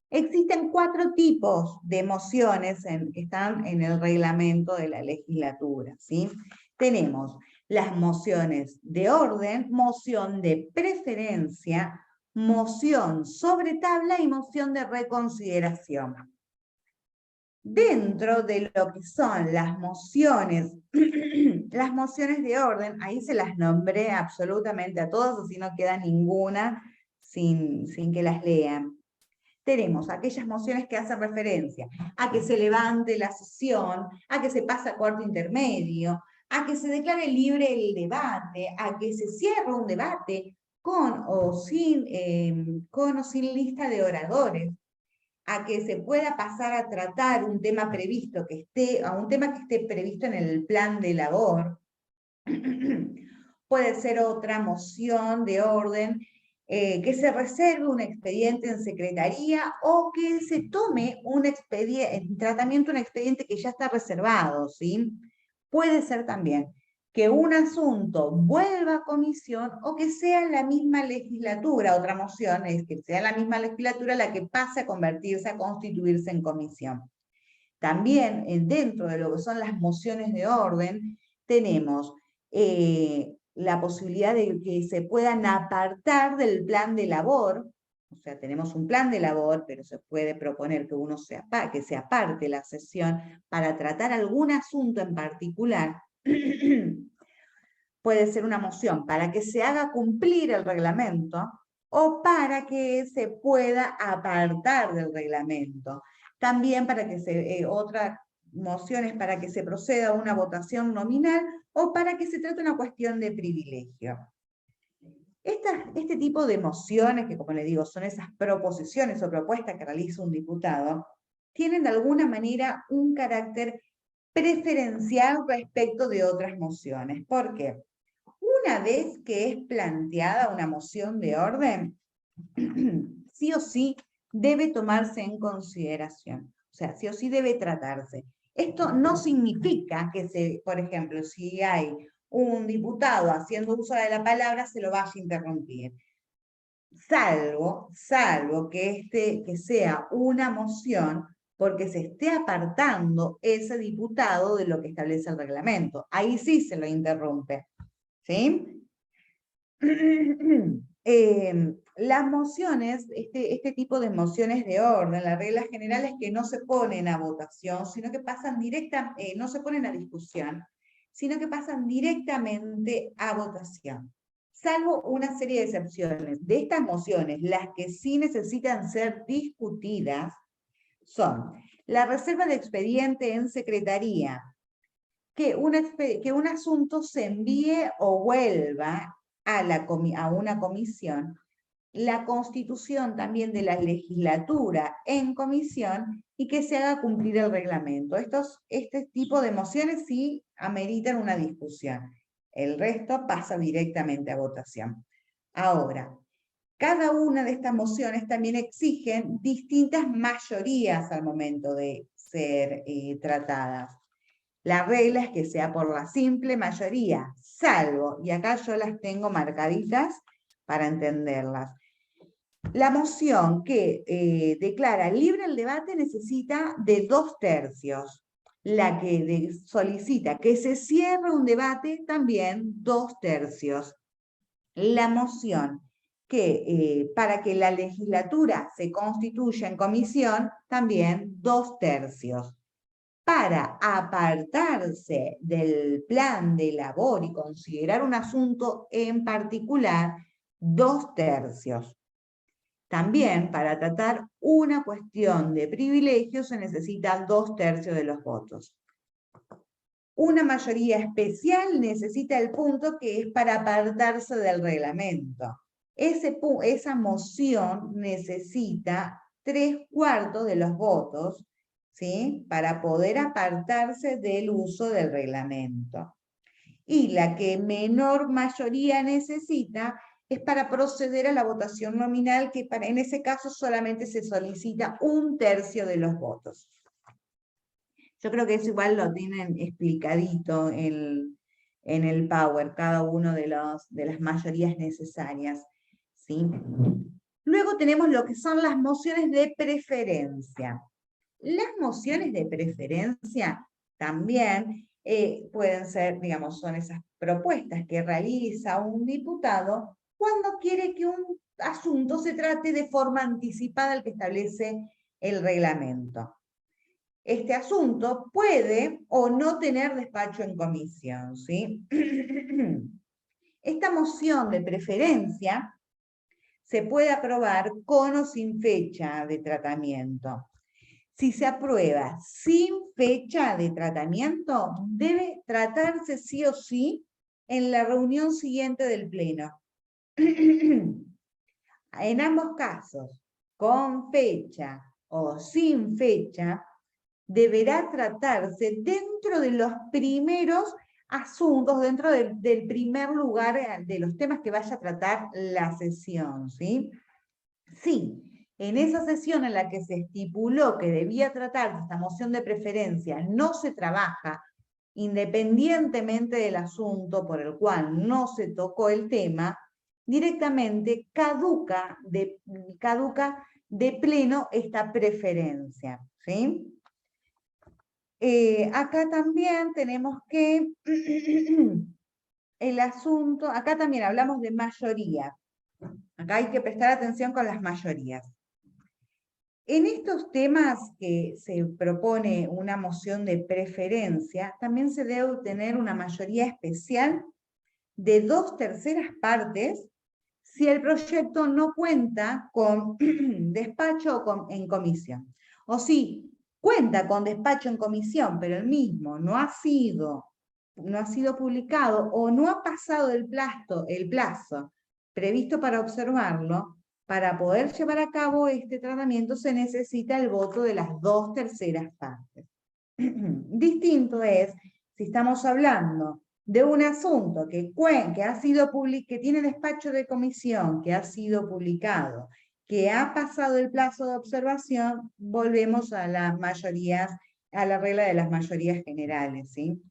Existen 4 tipos de mociones que están en el reglamento de la legislatura, ¿sí? Tenemos las mociones de orden, moción de preferencia, moción sobre tabla y moción de reconsideración. Dentro de lo que son las mociones de orden, ahí se las nombré absolutamente a todas, así no queda ninguna sin que las lean. Tenemos aquellas mociones que hacen referencia a que se levante la sesión, a que se pase a cuarto intermedio, a que se declare libre el debate, a que se cierre un debate, con o sin lista de oradores, a que se pueda pasar a tratar un tema previsto un tema que esté previsto en el plan de labor. Puede ser otra moción de orden, que se reserve un expediente en secretaría o que se tome en tratamiento un expediente que ya está reservado, ¿sí? Puede ser también que un asunto vuelva a comisión o que sea la misma legislatura, otra moción es que sea la misma legislatura la que pase a convertirse, a constituirse en comisión. También dentro de lo que son las mociones de orden, tenemos la posibilidad de que se puedan apartar del plan de labor, o sea, tenemos un plan de labor, pero se puede proponer que que se aparte la sesión para tratar algún asunto en particular. Puede ser una moción para que se haga cumplir el reglamento o para que se pueda apartar del reglamento. También para que otras mociones para que se proceda a una votación nominal o para que se trate una cuestión de privilegio. Este tipo de mociones, que como les digo, son esas proposiciones o propuestas que realiza un diputado, tienen de alguna manera un carácter preferencial respecto de otras mociones. ¿Por qué? Una vez que es planteada una moción de orden, sí o sí debe tomarse en consideración. O sea, sí o sí debe tratarse. Esto no significa que por ejemplo, si hay un diputado haciendo uso de la palabra, se lo vaya a interrumpir. Salvo que sea una moción porque se esté apartando ese diputado de lo que establece el reglamento. Ahí sí se lo interrumpe. ¿Sí? Las mociones, este tipo de mociones de orden, las reglas generales que no se ponen a votación, sino que pasan no se ponen a discusión, sino que pasan directamente a votación. Salvo una serie de excepciones. De estas mociones, las que sí necesitan ser discutidas son la reserva de expediente en secretaría, que un asunto se envíe o vuelva a una comisión, la constitución también de la legislatura en comisión y que se haga cumplir el reglamento. Este tipo de mociones sí ameritan una discusión. El resto pasa directamente a votación. Ahora, cada una de estas mociones también exigen distintas mayorías al momento de ser tratadas. La regla es que sea por la simple mayoría, salvo, y acá yo las tengo marcaditas para entenderlas. La moción que declara libre el debate necesita de 2/3. La que solicita que se cierre un debate, también 2/3. La moción que para que la legislatura se constituya en comisión, también 2/3. Para apartarse del plan de labor y considerar un asunto en particular, 2/3. También para tratar una cuestión de privilegio se necesitan 2/3 de los votos. Una mayoría especial necesita el punto que es para apartarse del reglamento. Esa moción necesita 3/4 de los votos, ¿sí? Para poder apartarse del uso del reglamento. Y la que menor mayoría necesita es para proceder a la votación nominal, que en ese caso solamente se solicita 1/3 de los votos. Yo creo que eso igual lo tienen explicadito en el Power, cada uno de las mayorías necesarias, ¿sí? Luego tenemos lo que son las mociones de preferencia. Las mociones de preferencia también pueden ser, digamos, son esas propuestas que realiza un diputado cuando quiere que un asunto se trate de forma anticipada al que establece el reglamento. Este asunto puede o no tener despacho en comisión, ¿sí? Esta moción de preferencia se puede aprobar con o sin fecha de tratamiento. Si se aprueba sin fecha de tratamiento, debe tratarse sí o sí en la reunión siguiente del Pleno. En ambos casos, con fecha o sin fecha, deberá tratarse dentro de los primeros asuntos, dentro del primer lugar de los temas que vaya a tratar la sesión, ¿sí? Sí, en esa sesión en la que se estipuló que debía tratarse esta moción de preferencia, no se trabaja, independientemente del asunto por el cual no se tocó el tema, directamente caduca de pleno esta preferencia, ¿sí? Acá también tenemos que el asunto, acá también hablamos de mayoría. Acá hay que prestar atención con las mayorías. En estos temas que se propone una moción de preferencia, también se debe obtener una mayoría especial de 2/3 partes si el proyecto no cuenta con despacho o en comisión. O si cuenta con despacho en comisión, pero el mismo no ha sido publicado o no ha pasado el plazo previsto para observarlo, para poder llevar a cabo este tratamiento se necesita el voto de las 2/3 partes. Distinto es si estamos hablando de un asunto que tiene despacho de comisión, que ha sido publicado, que ha pasado el plazo de observación, volvemos a las mayorías, a la regla de las mayorías generales, ¿sí?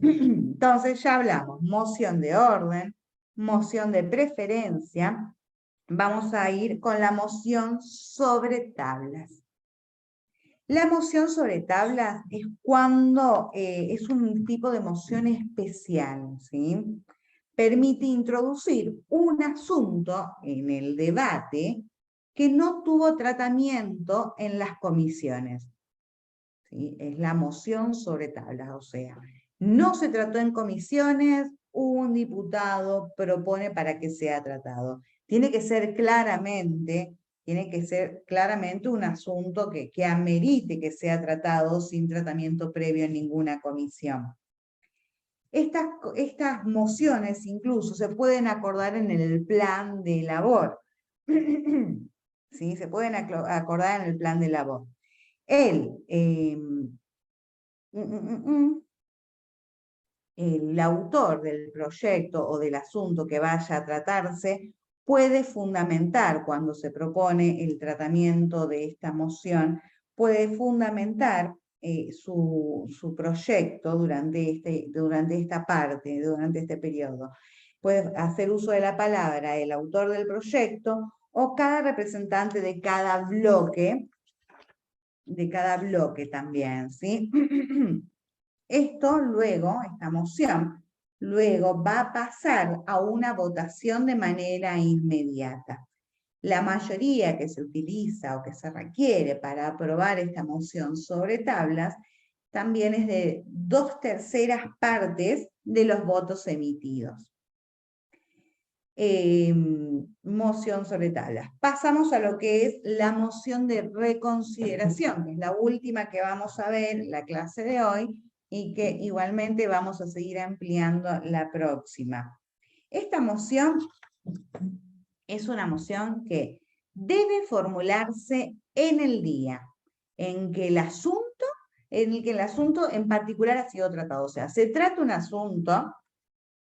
Entonces ya hablamos, moción de orden, moción de preferencia. Vamos a ir con la moción sobre tablas. La moción sobre tablas es cuando es un tipo de moción especial, ¿sí? Permite introducir un asunto en el debate que no tuvo tratamiento en las comisiones, ¿sí? Es la moción sobre tablas, o sea, no se trató en comisiones, un diputado propone para que sea tratado. Tiene que ser claramente un asunto que amerite que sea tratado sin tratamiento previo en ninguna comisión. Estas mociones incluso se pueden acordar en el plan de labor. ¿Sí? Se pueden acordar en el plan de labor. El autor del proyecto o del asunto que vaya a tratarse puede fundamentar, cuando se propone el tratamiento de esta moción, puede fundamentar su proyecto durante este periodo. Puede hacer uso de la palabra el autor del proyecto o cada representante de cada bloque también, ¿sí? Esta moción, luego va a pasar a una votación de manera inmediata. La mayoría que se utiliza o que se requiere para aprobar esta moción sobre tablas también es de 2/3 partes de los votos emitidos. Moción sobre tablas. Pasamos a lo que es la moción de reconsideración, que es la última que vamos a ver en la clase de hoy, y que igualmente vamos a seguir ampliando la próxima. Esta moción es una moción que debe formularse en el día en el que el asunto en particular ha sido tratado. O sea, se trata un asunto,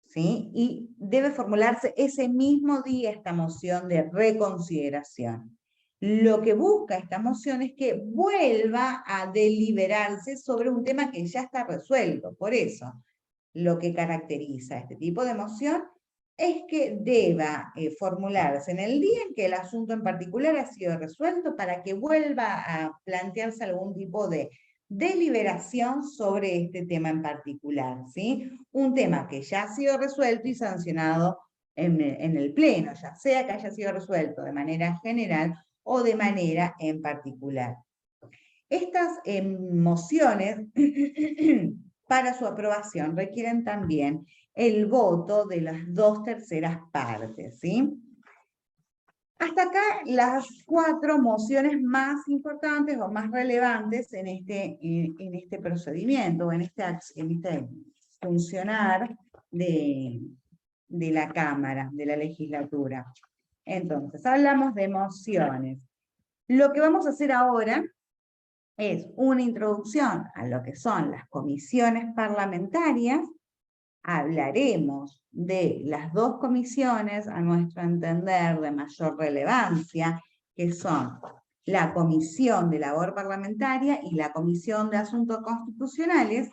¿sí? Y debe formularse ese mismo día esta moción de reconsideración. Lo que busca esta moción es que vuelva a deliberarse sobre un tema que ya está resuelto. Por eso, lo que caracteriza este tipo de moción es que deba formularse en el día en que el asunto en particular ha sido resuelto para que vuelva a plantearse algún tipo de deliberación sobre este tema en particular, ¿sí? Un tema que ya ha sido resuelto y sancionado en el pleno, ya sea que haya sido resuelto de manera general o de manera en particular. Estas mociones, para su aprobación, requieren también el voto de las 2/3 partes, ¿sí? Hasta acá las 4 mociones más importantes o más relevantes en este procedimiento, en este funcionar de de la Cámara, de la legislatura. Entonces, hablamos de mociones. Lo que vamos a hacer ahora es una introducción a lo que son las comisiones parlamentarias. Hablaremos de las dos comisiones, a nuestro entender, de mayor relevancia, que son la Comisión de Labor Parlamentaria y la Comisión de Asuntos Constitucionales.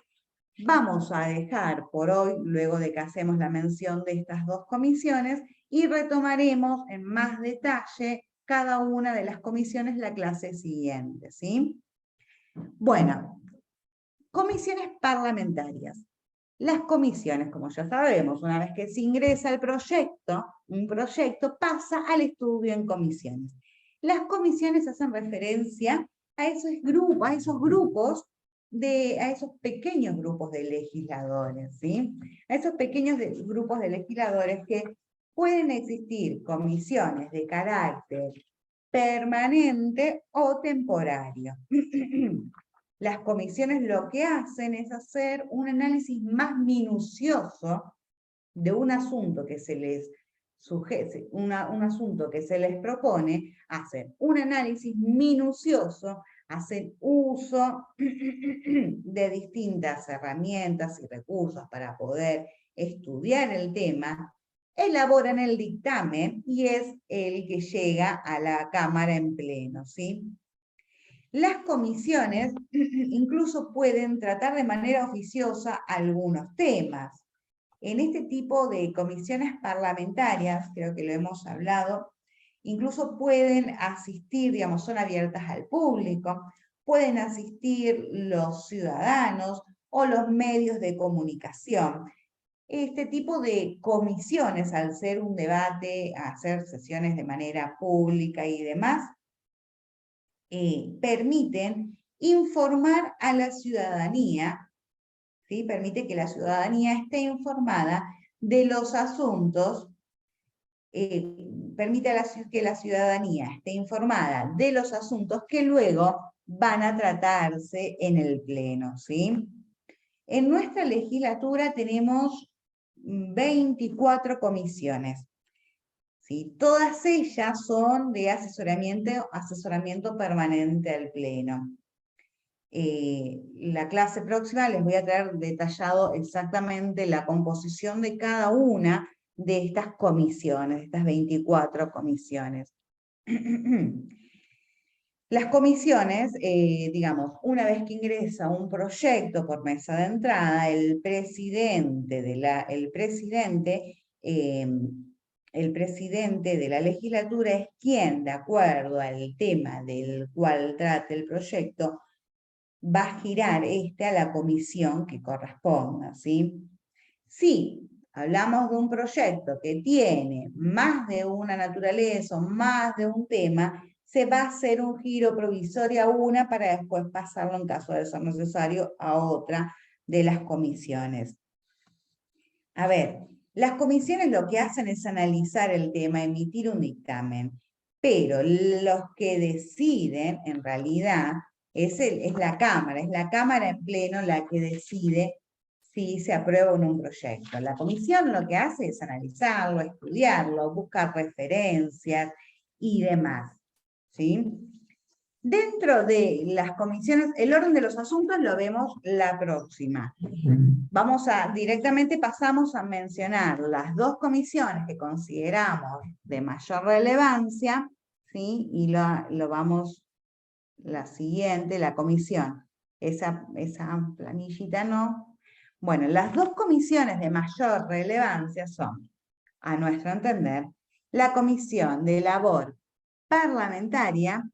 Vamos a dejar por hoy, luego de que hacemos la mención de estas dos comisiones, y retomaremos en más detalle cada una de las comisiones la clase siguiente, ¿sí? Bueno, comisiones parlamentarias. Las comisiones, como ya sabemos, una vez que se ingresa el proyecto, un proyecto pasa al estudio en comisiones. Las comisiones hacen referencia a esos grupos, a esos pequeños grupos de legisladores, ¿sí? A esos pequeños grupos de legisladores que pueden existir comisiones de carácter permanente o temporario. Las comisiones lo que hacen es hacer un análisis más minucioso de un asunto que se les sujete, un asunto que se les propone, hacen un análisis minucioso, hacen uso de distintas herramientas y recursos para poder estudiar el tema, elaboran el dictamen y es el que llega a la Cámara en pleno, ¿sí? Las comisiones incluso pueden tratar de manera oficiosa algunos temas. En este tipo de comisiones parlamentarias, creo que lo hemos hablado, incluso pueden asistir, digamos, son abiertas al público, pueden asistir los ciudadanos o los medios de comunicación. Este tipo de comisiones, al ser un debate, hacer sesiones de manera pública y demás, permiten informar a la ciudadanía, ¿sí? Permite que la ciudadanía esté informada de los asuntos, permite que la ciudadanía esté informada de los asuntos que luego van a tratarse en el pleno, ¿sí? En nuestra legislatura tenemos 24 comisiones. ¿Sí? Todas ellas son de asesoramiento permanente al pleno. La clase próxima les voy a traer detallado exactamente la composición de cada una de estas comisiones, de estas 24 comisiones. Las comisiones, digamos, una vez que ingresa un proyecto por mesa de entrada, el presidente de la legislatura es quien, de acuerdo al tema del cual trate el proyecto, va a girar a la comisión que corresponda, ¿sí? Si hablamos de un proyecto que tiene más de una naturaleza o más de un tema, se va a hacer un giro provisorio a una para después pasarlo, en caso de ser necesario, a otra de las comisiones. A ver, las comisiones lo que hacen es analizar el tema, emitir un dictamen, pero los que deciden, en realidad, es la Cámara en pleno la que decide si se aprueba o no un proyecto. La comisión lo que hace es analizarlo, estudiarlo, buscar referencias y demás, ¿sí? Dentro de las comisiones, el orden de los asuntos lo vemos la próxima. Directamente pasamos a mencionar las dos comisiones que consideramos de mayor relevancia, ¿sí? Y lo vamos, la siguiente, la comisión. Esa planillita no. Bueno, las dos comisiones de mayor relevancia son, a nuestro entender, la Comisión de Labor Parlamentaria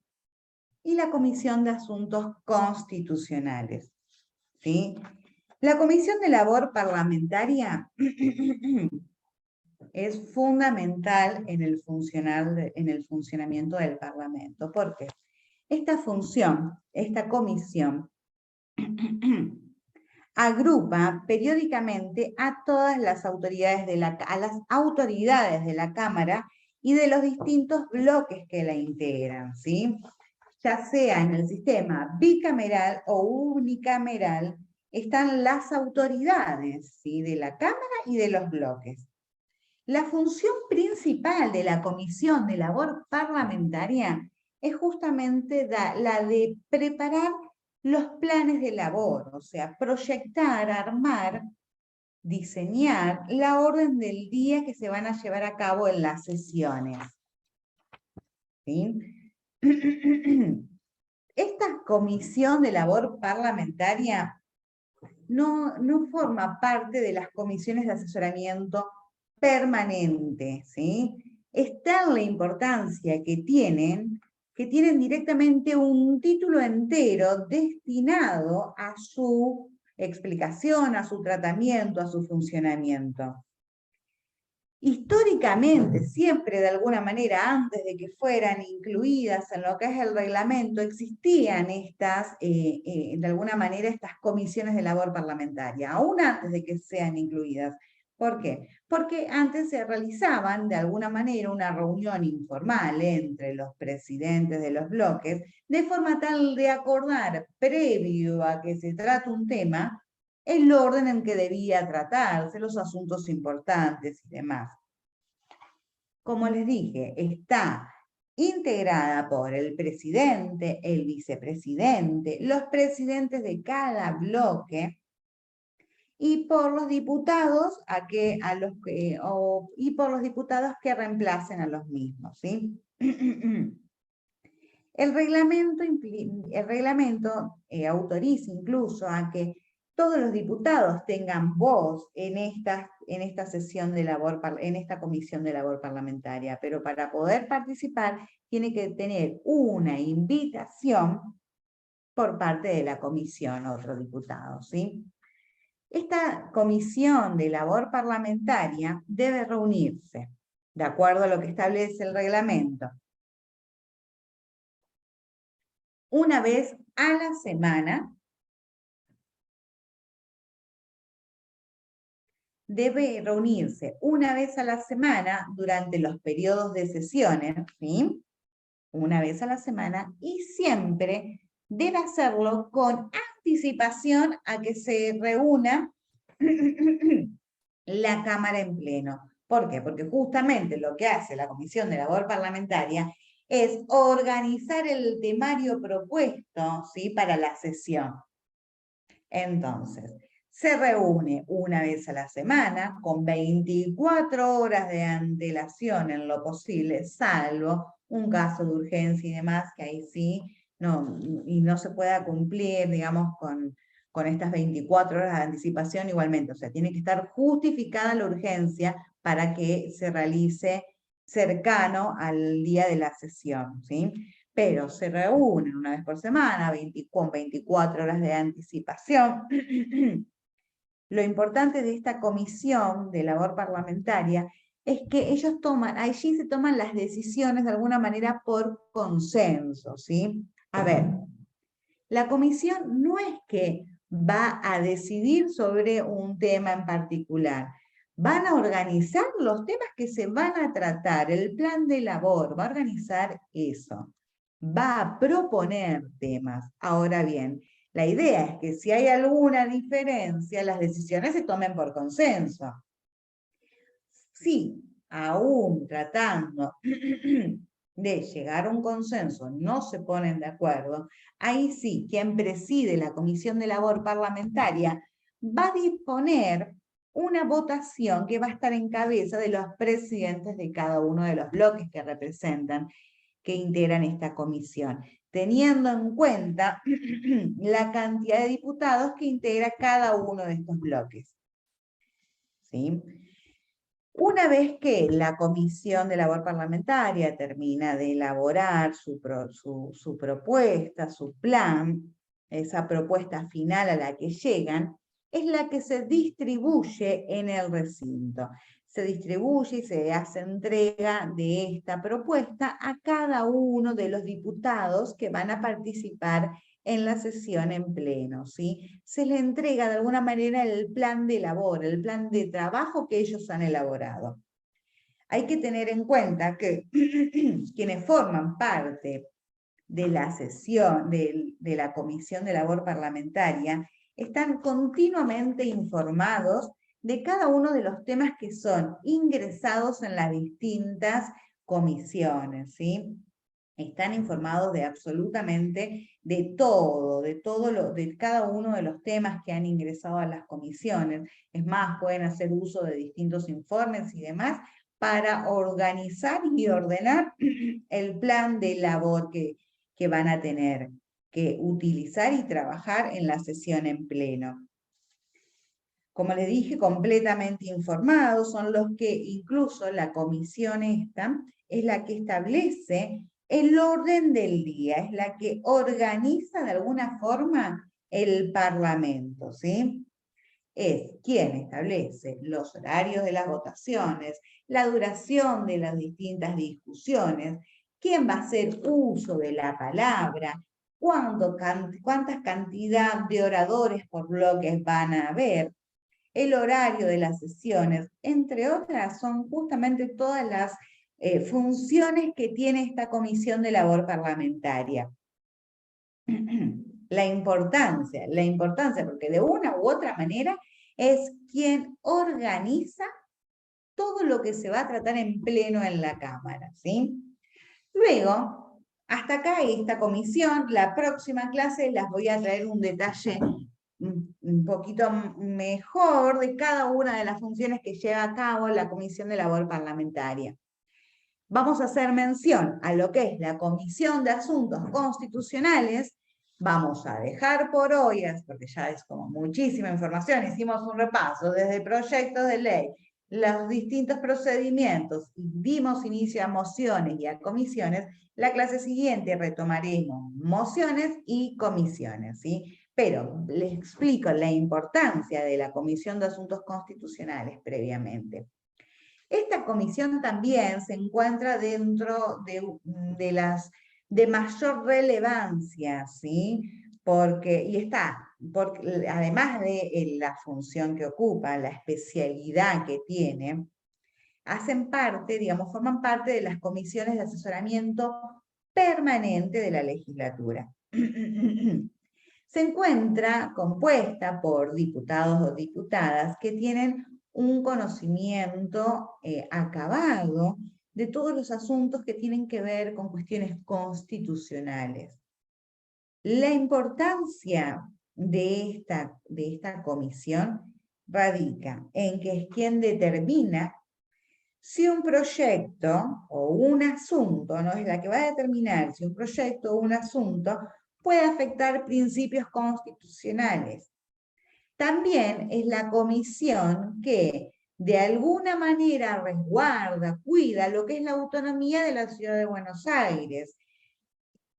y la Comisión de Asuntos Constitucionales, ¿sí? La Comisión de Labor Parlamentaria es fundamental en el funcionamiento del Parlamento. ¿Por qué? Esta comisión, agrupa periódicamente a todas las autoridades de la Cámara y de los distintos bloques que la integran, ¿sí? Ya sea en el sistema bicameral o unicameral, están las autoridades, ¿sí? De la Cámara y de los bloques. La función principal de la Comisión de Labor Parlamentaria es justamente la de preparar los planes de labor, o sea, proyectar, armar, diseñar la orden del día que se van a llevar a cabo en las sesiones. ¿Sí? Esta Comisión de Labor Parlamentaria no forma parte de las comisiones de asesoramiento permanente, ¿sí? Está en la importancia que tienen directamente un título entero destinado a su explicación, a su tratamiento, a su funcionamiento. Históricamente, siempre de alguna manera, antes de que fueran incluidas en lo que es el reglamento, existían estas, de alguna manera, estas comisiones de labor parlamentaria, aún antes de que sean incluidas. ¿Por qué? Porque antes se realizaban, de alguna manera, una reunión informal entre los presidentes de los bloques, de forma tal de acordar, previo a que se trate un tema, el orden en que debía tratarse, los asuntos importantes y demás. Como les dije, está integrada por el presidente, el vicepresidente, los presidentes de cada bloque y por los diputados y por los diputados que reemplacen a los mismos, ¿sí? El reglamento autoriza incluso a que todos los diputados tengan voz en esta sesión de labor, en esta comisión de labor parlamentaria, pero para poder participar tiene que tener una invitación por parte de la comisión, otro diputado, ¿sí? Esta comisión de labor parlamentaria debe reunirse, de acuerdo a lo que establece el reglamento, una vez a la semana. Debe reunirse una vez a la semana durante los periodos de sesiones, ¿sí? Una vez a la semana, y siempre debe hacerlo con anticipación a que se reúna la Cámara en pleno. ¿Por qué? Porque justamente lo que hace la Comisión de Labor Parlamentaria es organizar el temario propuesto, ¿sí? Para la sesión. Entonces, se reúne una vez a la semana con 24 horas de antelación en lo posible, salvo un caso de urgencia y demás, que ahí sí, no se pueda cumplir, digamos, con estas 24 horas de anticipación igualmente. O sea, tiene que estar justificada la urgencia para que se realice cercano al día de la sesión, ¿sí? Pero se reúnen una vez por semana, con 24 horas de anticipación. Lo importante de esta comisión de labor parlamentaria es que ellos allí se toman las decisiones de alguna manera por consenso, ¿sí? A ver, la comisión no es que va a decidir sobre un tema en particular. Van a organizar los temas que se van a tratar, el plan de labor, va a organizar eso. Va a proponer temas. Ahora bien, la idea es que si hay alguna diferencia, las decisiones se tomen por consenso. Si aún tratando de llegar a un consenso no se ponen de acuerdo, ahí sí, quien preside la Comisión de Labor Parlamentaria va a disponer una votación que va a estar en cabeza de los presidentes de cada uno de los bloques que representan, que integran esta comisión, teniendo en cuenta la cantidad de diputados que integra cada uno de estos bloques. ¿Sí? Una vez que la Comisión de Labor Parlamentaria termina de elaborar su propuesta, su plan, esa propuesta final a la que llegan, es la que se distribuye en el recinto. Se distribuye y se hace entrega de esta propuesta a cada uno de los diputados que van a participar en la sesión en pleno, ¿sí? Se le entrega de alguna manera el plan de labor, el plan de trabajo que ellos han elaborado. Hay que tener en cuenta que quienes forman parte de la sesión, de la Comisión de Labor Parlamentaria, están continuamente informados de cada uno de los temas que son ingresados en las distintas comisiones, ¿sí? Están informados de absolutamente de todo de cada uno de los temas que han ingresado a las comisiones. Es más, pueden hacer uso de distintos informes y demás para organizar y ordenar el plan de labor que van a tener que utilizar y trabajar en la sesión en pleno. Como les dije, completamente informados, son los que incluso la comisión esta es la que establece el orden del día, es la que organiza de alguna forma el Parlamento, ¿sí? Es quien establece los horarios de las votaciones, la duración de las distintas discusiones, quién va a hacer uso de la palabra, cuántas cantidad de oradores por bloques van a haber, el horario de las sesiones, entre otras, son justamente todas las funciones que tiene esta comisión de labor parlamentaria. La importancia, porque de una u otra manera es quien organiza todo lo que se va a tratar en pleno en la Cámara, ¿sí? Luego, hasta acá esta comisión, la próxima clase les voy a traer un detalle un poquito mejor de cada una de las funciones que lleva a cabo la Comisión de Labor Parlamentaria. Vamos a hacer mención a lo que es la Comisión de Asuntos Constitucionales. Vamos a dejar por hoy, porque ya es como muchísima información, hicimos un repaso desde proyectos de ley, los distintos procedimientos, y dimos inicio a mociones y a comisiones. La clase siguiente retomaremos mociones y comisiones, ¿sí? Pero les explico la importancia de la Comisión de Asuntos Constitucionales previamente. Esta comisión también se encuentra dentro de las de mayor relevancia, ¿sí? Porque además de la función que ocupa, la especialidad que tiene, hacen parte, digamos, forman parte de las comisiones de asesoramiento permanente de la legislatura. Se encuentra compuesta por diputados o diputadas que tienen un conocimiento acabado de todos los asuntos que tienen que ver con cuestiones constitucionales. La importancia de esta comisión radica en que es quien determina si un proyecto o un asunto, no es la que va a determinar si un proyecto o un asunto puede afectar principios constitucionales. También es la comisión que de alguna manera resguarda, cuida lo que es la autonomía de la Ciudad de Buenos Aires.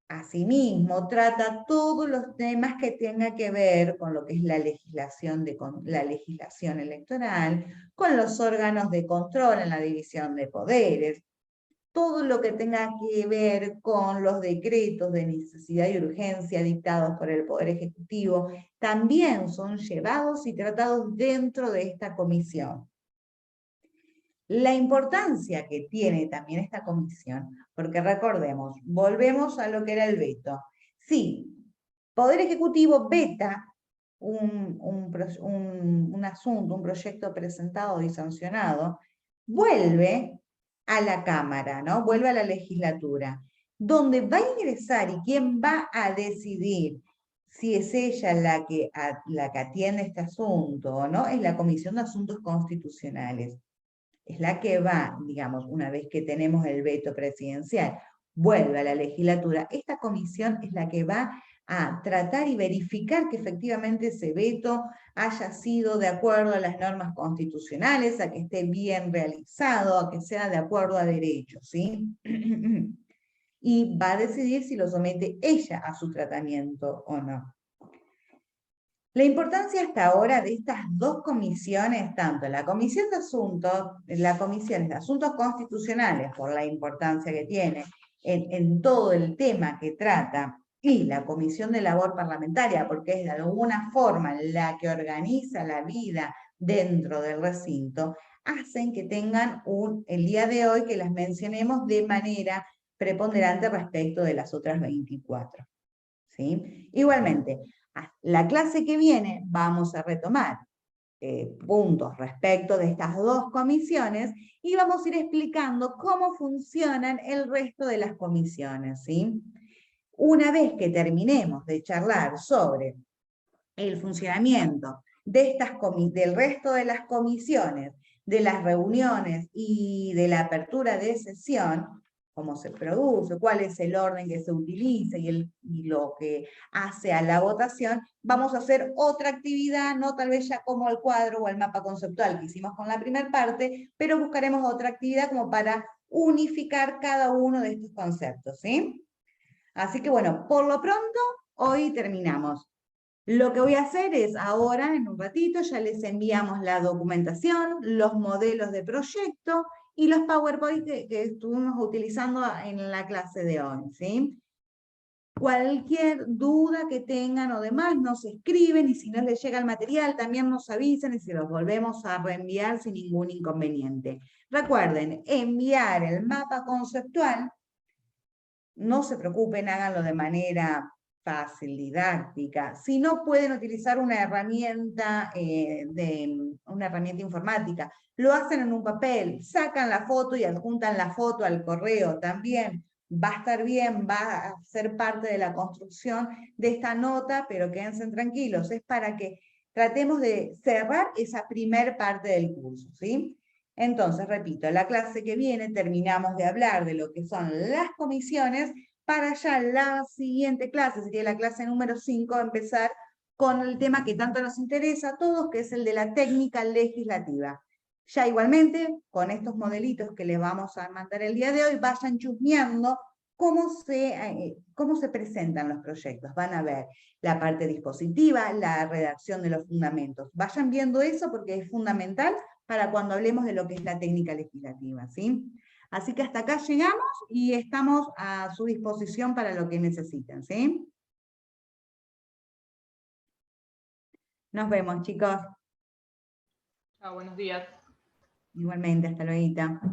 Asimismo, trata todos los temas que tengan que ver con lo que es la legislación electoral, con los órganos de control en la división de poderes, todo lo que tenga que ver con los decretos de necesidad y urgencia dictados por el Poder Ejecutivo, también son llevados y tratados dentro de esta comisión. La importancia que tiene también esta comisión, porque recordemos, volvemos a lo que era el veto. Si Poder Ejecutivo veta un asunto, un proyecto presentado y sancionado, vuelve a la Cámara, ¿no? Vuelve a la legislatura, donde va a ingresar y quién va a decidir si es ella la que atiende este asunto o no, es la Comisión de Asuntos Constitucionales. Es la que va, digamos, una vez que tenemos el veto presidencial, vuelve a la legislatura. Esta comisión es la que va a tratar y verificar que efectivamente ese veto haya sido de acuerdo a las normas constitucionales, a que esté bien realizado, a que sea de acuerdo a derecho, ¿sí? Y va a decidir si lo somete ella a su tratamiento o no. La importancia hasta ahora de estas dos comisiones, tanto la Comisión de Asuntos Constitucionales, por la importancia que tiene en todo el tema que trata, y la Comisión de Labor Parlamentaria, porque es de alguna forma la que organiza la vida dentro del recinto, hacen que tengan el día de hoy que las mencionemos de manera preponderante respecto de las otras 24. ¿Sí? Igualmente, la clase que viene vamos a retomar puntos respecto de estas dos comisiones y vamos a ir explicando cómo funcionan el resto de las comisiones, ¿sí? Una vez que terminemos de charlar sobre el funcionamiento de del resto de las comisiones, de las reuniones y de la apertura de sesión, cómo se produce, cuál es el orden que se utiliza y lo que hace a la votación, vamos a hacer otra actividad, no tal vez ya como el cuadro o el mapa conceptual que hicimos con la primera parte, pero buscaremos otra actividad como para unificar cada uno de estos conceptos, ¿sí? Así que bueno, por lo pronto, hoy terminamos. Lo que voy a hacer es ahora, en un ratito, ya les enviamos la documentación, los modelos de proyecto y los PowerPoint que estuvimos utilizando en la clase de hoy, ¿sí? Cualquier duda que tengan o demás nos escriben y si no les llega el material también nos avisan y se los volvemos a reenviar sin ningún inconveniente. Recuerden, enviar el mapa conceptual, no se preocupen, háganlo de manera fácil, didáctica. Si no pueden utilizar una herramienta informática, lo hacen en un papel, sacan la foto y adjuntan la foto al correo también. Va a estar bien, va a ser parte de la construcción de esta nota, pero quédense tranquilos, es para que tratemos de cerrar esa primer parte del curso, ¿sí? Entonces, repito, la clase que viene terminamos de hablar de lo que son las comisiones, para ya la siguiente clase, sería la clase número 5, empezar con el tema que tanto nos interesa a todos, que es el de la técnica legislativa. Ya igualmente, con estos modelitos que les vamos a mandar el día de hoy, vayan chusmeando cómo se presentan los proyectos. Van a ver la parte dispositiva, la redacción de los fundamentos. Vayan viendo eso porque es fundamental para cuando hablemos de lo que es la técnica legislativa, ¿sí? Así que hasta acá llegamos y estamos a su disposición para lo que necesiten, ¿sí? Nos vemos, chicos. Chao, buenos días. Igualmente, hasta luego.